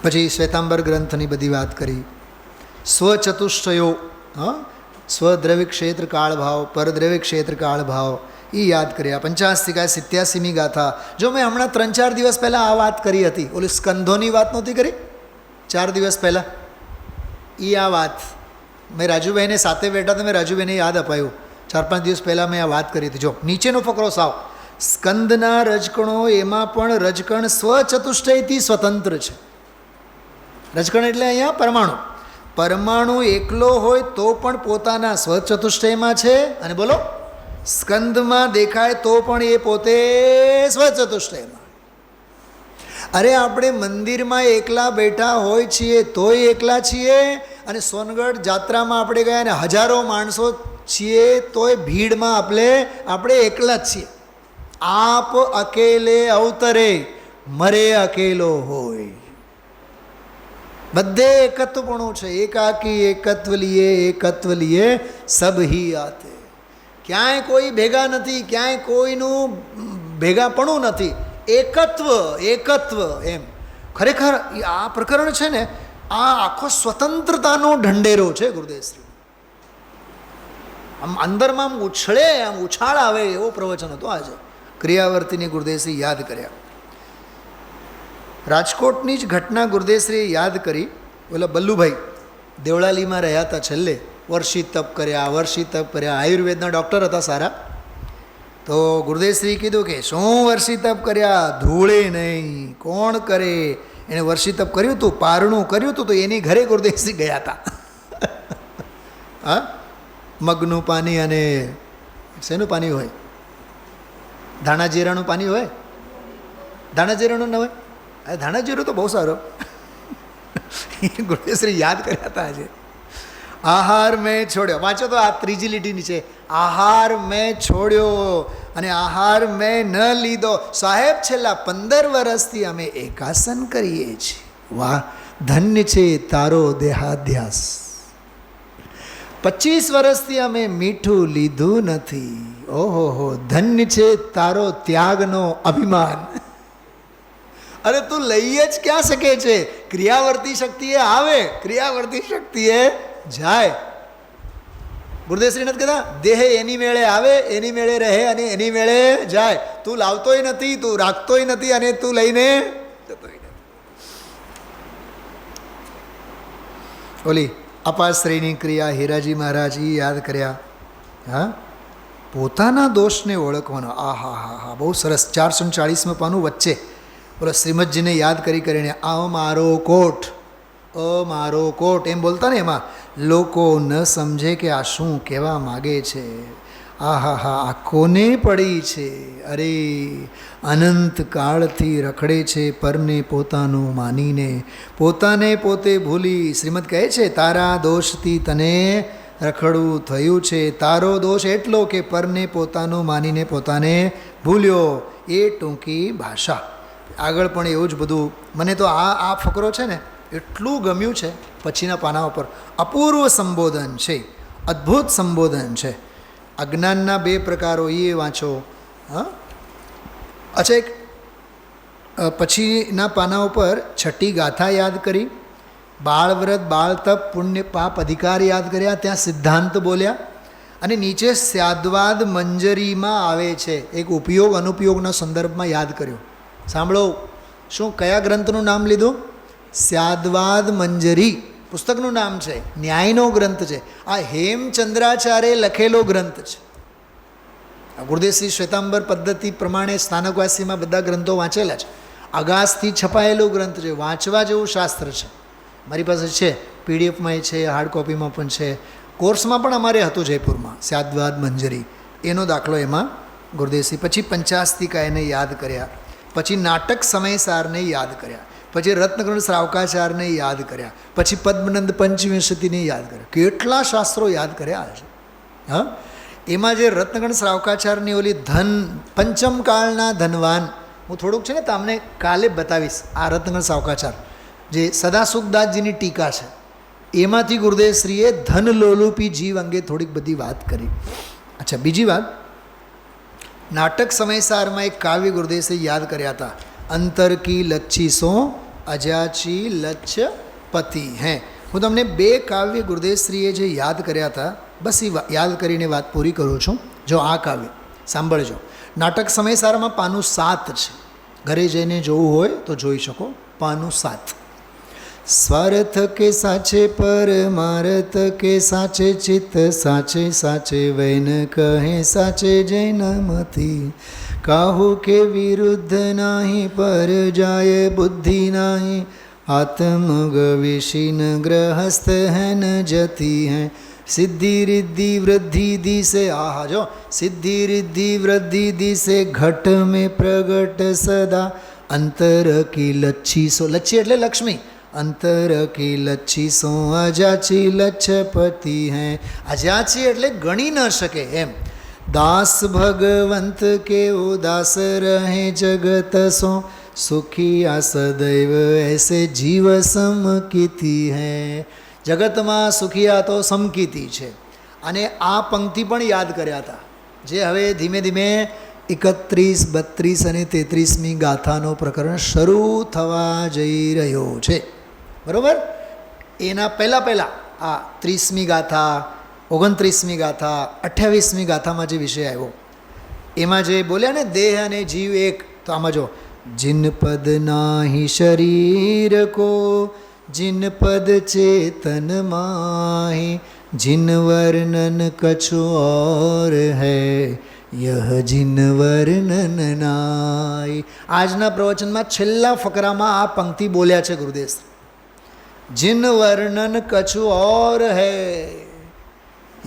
Speaker 2: પછી શ્વેતાંબર ગ્રંથની બધી વાત કરી. સ્વચતુષ્ટયો, સ્વદ્રવ્ય ક્ષેત્ર કાળ ભાવ, પરદ્રવ્ય ક્ષેત્ર કાળ ભાવ, એ યાદ કર્યા. 85-87મી ગાથા. જો મેં હમણાં 3-4 દિવસ પહેલાં આ વાત કરી હતી, ઓલી સ્કંધોની વાત નહોતી કરી 4 દિવસ પહેલાં, એ આ વાત મેં રાજુભાઈને સાથે બેઠા તો મેં રાજુભાઈને યાદ અપાયું. 4-5 દિવસ પહેલાં મેં આ વાત કરી હતી. જો નીચેનો ફકરો સાવ, સ્કંદના રજકણો એમાં પણ રજકણ સ્વચતુષ્ટયથી સ્વતંત્ર છે. રજકણ એટલે અહીંયા પરમાણુ. પરમાણુ એકલો હોય તો પણ પોતાના સ્વચતુષ્ટયમાં છે, અને બોલો સ્કંદમાં દેખાય તો પણ એ પોતે સ્વચતુષ્ટયમાં. અરે આપણે મંદિરમાં એકલા બેઠા હોય છીએ તોય એકલા છીએ, અને સોનગઢ જાત્રામાં આપણે ગયા અને હજારો માણસો છીએ તોય ભીડમાં આપણે એકલા જ છીએ. આપ અકેલે અવતરે, મરે અકેલો હોય. બધે એકત્વપણું છે. એકાકી એકત્વ લીએ સબ હી આતે. ક્યાંય કોઈ ભેગા નથી, ક્યાંય કોઈનું ભેગાપણું નથી. એકત્વ એમ. ખરેખર આ પ્રકરણ છે ને, આ આખો સ્વતંત્રતાનો ઢંઢેરો છે ગુરુદેવશ્રી. આમ અંદરમાં આમ ઉછળે, આમ ઉછાળ આવે એવો પ્રવચન હતો આજે. ક્રિયાવર્તીની ગુરુદેવશ્રી યાદ કર્યા. રાજકોટની જ ઘટના ગુરુદેવશ્રીએ યાદ કરી. ઓલા બલ્લુભાઈ દેવળાલીમાં રહ્યા હતા, છેલ્લે વર્ષી તપ કર્યા, આયુર્વેદના ડૉક્ટર હતા સારા. તો ગુરુદેવશ્રીએ કીધું કે શું વર્ષી તપ કર્યા? ધૂળે નહીં, કોણ કરે? એણે વર્ષી તપ કર્યું હતું, પારણું કર્યું હતું, તો એની ઘરે ગુરુદેવશ્રી ગયા હતા. હા, મગનું પાણી અને શેનું પાણી હોય? ધાણા જીરાનું પાણી હોય? ધાણા જીરાનું ન હોય? અરે ધાણા જીરું તો બહુ સારો. ગુરુદેવશ્રી યાદ કર્યા હતા આજે. આહાર મેં છોડ્યો. વાંચો તો આ ત્રીજી લીટીની છે. આહાર મેં છોડ્યો અને આહાર મેં ન લીધો. સાહેબ છેલ્લા 15 વર્ષથી અમે એકાસન કરીએ છીએ. વાહ, ધન્ય છે તારો દેહાધ્યાસ. 25 વર્ષથી અમે મીઠું લીધું નથી. ઓહો, ધન્ય છે તારો ત્યાગનો અભિમાન. અરે તું લઈ જ ક્યાં શકે છે? ક્રિયાવર્તી શક્તિએ આવે, ક્રિયાવર્તી શક્તિએ જાય. ગુરુદેવશ્રી નથી કહેતા દેહ એની મેળે આવે, એની મેળે રહે અને એની મેળે જાય. તું લાવતોય નથી, તું રાખતોય નથી અને તું લઈને જતોય નથી. ઓલી અપાશ્રયની ક્રિયા હીરાજી મહારાજ યાદ કર્યા. હા, પોતાના દોષને ઓળખવાનો. આહા હા હા, બહુ સરસ. 440માં પાનું વચ્ચે બોલો શ્રીમદજીને યાદ કરીને મારો કોટ એમ બોલતા ને, એમાં લોકો ન સમજે કે આ શું કહેવા માગે છે. આહા હા, આ કોને પડી છે? અરે અનંત કાળથી રખડે છે પરને પોતાનું માનીને, પોતાને પોતે ભૂલી. શ્રીમદ કહે છે તારા દોષથી તને રખડવું થયું છે. તારો દોષ એટલો કે પરને પોતાનું માનીને પોતાને ભૂલ્યો. એ ટૂંકી ભાષા. આગળ પણ એવું જ બધું. મને તો આ ફકરો છે ને એટલું ગમ્યું છે પછીના પાના ઉપર. અપૂર્વ સંબોધન છે, અદ્ભુત સંબોધન છે. અજ્ઞાનના 2 પ્રકારો એ વાંચો. હા, અચ્છા, એક પછીના પાના ઉપર 6ઠી ગાથા યાદ કરી, બાળ વ્રત, બાળ તપ, પુણ્ય પાપ અધિકાર યાદ કર્યા, ત્યાં સિદ્ધાંત બોલ્યા, અને નીચે સ્યાદ્વાદ મંજરીમાં આવે છે એક ઉપયોગ અનુપયોગના સંદર્ભમાં યાદ કર્યો. સાંભળો, શું કયા ગ્રંથનું નામ લીધું? સ્યાદ્વાદ મંજરી પુસ્તકનું નામ છે, ન્યાયનો ગ્રંથ છે. આ હેમચંદ્રાચાર્ય લખેલો ગ્રંથ છે. ગુરુદેવ શ્રી શ્વેતાંબર પદ્ધતિ પ્રમાણે સ્નાનકવાસીમાં બધા ગ્રંથો વાંચેલા છે. અગાસથી છપાયેલો ગ્રંથ છે, વાંચવા જેવું શાસ્ત્ર છે. મારી પાસે છે, પીડીએફમાં છે, હાર્ડ કોપીમાં પણ છે. કોર્સમાં પણ અમારે હતું જયપુરમાં સ્યાદ્વાદ મંજરી, એનો દાખલો એમાં ગુરુદેવશ્રી. પછી પંચાસ્તિકાયને યાદ કર્યા, પછી નાટક સમયસારને યાદ કર્યા, પછી રત્નકર્ણ શ્રાવકાચારને યાદ કર્યા, પછી પદ્મનંદ પંચવિંશતિને યાદ કર્યા. કેટલા શાસ્ત્રો યાદ કર્યા છે. હા, એમાં જે રત્નકર્ણ શ્રાવકાચારની ઓલી ધન પંચમ કાળના ધનવાન, હું થોડુંક છે ને તમને કાલે બતાવીશ. આ રત્નકર્ણ શ્રાવકાચાર જે સદાસુખદાસજીની ટીકા છે, એમાંથી ગુરુદેવશ્રીએ ધનલોલુપી જીવ અંગે થોડીક બધી વાત કરી. અચ્છા, બીજી વાત, નાટક સમયસારમાં એક કાવ્ય ગુરુદેવશ્રી યાદ કર્યા હતા. અંતર કી લચ્છી સો અજાચી લચ્છ પતિ હે. હું તમને 2 કાવ્ય ગુરુદેવશ્રીએ જે યાદ કર્યા હતા, બસ એ યાદ કરીને વાત પૂરી કરું છું. જો આ કાવ્ય સાંભળજો. નાટક સમયસારમાં પાનું 7 છે, ઘરે જઈને જોવું હોય તો જોઈ શકો. પાનું 7. સ્વાર્થ કે સાચે પરમાર્થ કે સાચે ચિત્ત સાચે સાચે વૈન કહે સાચે જૈનમતી કાહુ કે વિરુદ્ધ નાહી પર જાય બુદ્ધિ નાહી આત્મગ વિશીન ગ્રહસ્થ હૈ ન જતી હૈ સિદ્ધિ રિદ્ધિ વૃદ્ધિ દિશે. આહા, જો સિદ્ધિ રિદ્ધિ વૃદ્ધિ દિશે ઘટ મેં પ્રગટ સદા અંતર કી લચ્છી સો. લચ્છી એટલે લક્ષ્મી. અંતર કી લચ્છી સો અજાચી લચ્છપતિ હૈ. અજાચી એટલે ગણી ન શકે એમ. દાસ ભગવંત કે ઉદાસ રહે જગત સો સુખી આ સદૈવ એસે જીવ સમકીતી હૈ. જગતમાં સુખિયા તો સમકીતી છે. અને આ પંક્તિ પણ યાદ કર્યા હતા, જે હવે ધીમે ધીમે 31, 32 અને 33મી ગાથાનો પ્રકરણ શરૂ થવા જઈ રહ્યો છે. બરાબર? એના પહેલાં આ 30મી ગાથા, 29મી ગાથા, 28મી ગાથામાં જે વિષય આવ્યો, એમાં જે બોલ્યા ને દેહ અને જીવ એક, તો આમાં જો जिन पद नाही शरीर को जिन पद चेतन माही जिन वर्णन कछु और है यह जिन वर्णन नाई. આજના પ્રવચનમાં છેલ્લા ફકરામાં આ પંક્તિ બોલ્યા છે ગુરુદેવ. जिन वर्णन कछु और है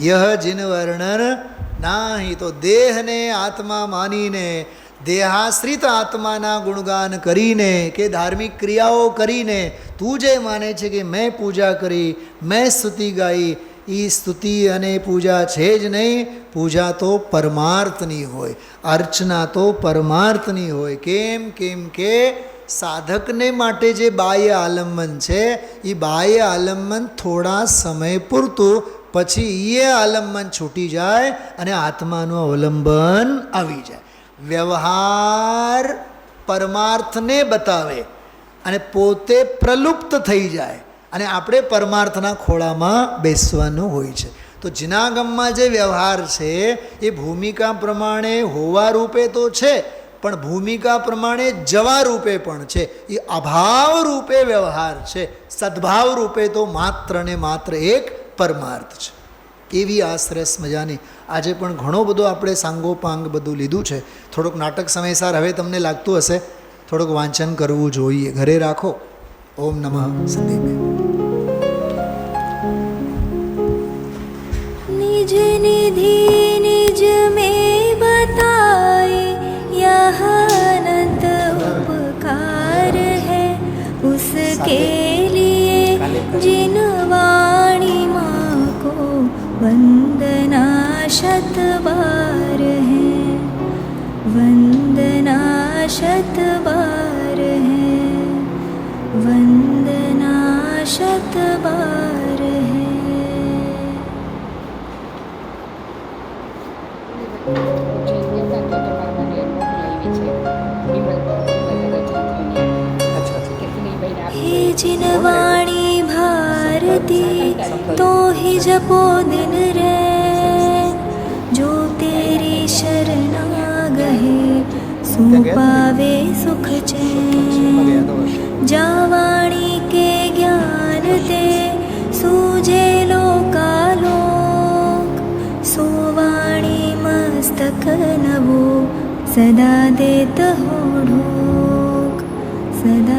Speaker 2: यह जिन वर्णन नाही. તો દેહને આત્મા માનીને, દેહાશ્રિત આત્માના ગુણગાન કરીને કે ધાર્મિક ક્રિયાઓ કરીને તું જે માને છે કે મેં પૂજા કરી, મેં સ્તુતિ ગાઈ, એ સ્તુતિ અને પૂજા છે જ નહીં. પૂજા તો પરમાર્થની હોય, અર્ચના તો પરમાર્થની હોય. કેમ કે સાધકને માટે જે બાહ્ય આલંબન છે એ બાહ્ય આલંબન થોડા સમય પૂરતું, પછી એ આલંબન છૂટી જાય અને આત્માનું અવલંબન આવી જાય. વ્યવહાર પરમાર્થને બતાવે અને પોતે પ્રલુપ્ત થઈ જાય અને આપણે પરમાર્થના ખોળામાં બેસવાનું હોય છે. તો જિનાગમમાં જે વ્યવહાર છે એ ભૂમિકા પ્રમાણે હોવા રૂપે તો છે, પણ ભૂમિકા પ્રમાણે જવા રૂપે પણ છે. એ અભાવ રૂપે વ્યવહાર છે, સદ્ભાવ રૂપે તો માત્ર ને માત્ર એક પરમાર્થ છે. એવી આ સરસ મજાની આજે પણ ઘણો બધો આપણે સાંગોપાંગ બધું લીધું છે. થોડુંક નાટક સમયસાર હવે તમને લાગતું હશે થોડુંક વાંચન કરવું જોઈએ, ઘરે રાખો. ઓમ નમઃ સદેવે.
Speaker 1: निज निधि निज में बताए यह अनंत उपकार है उसके लिए जिन वाणी माँ को वंदना शत बार है वंदना शत बार है वंदना शत बार है। हे जिन वाणी भारती तो ही जपो दिन रैन, जो तेरी शरणा गहे सो पावे सुख चैन। जा वाणी के ज्ञान ते सूझे लोकालोक, सो वाणी मस्तक नवो सदा देत हो ढोक, सदा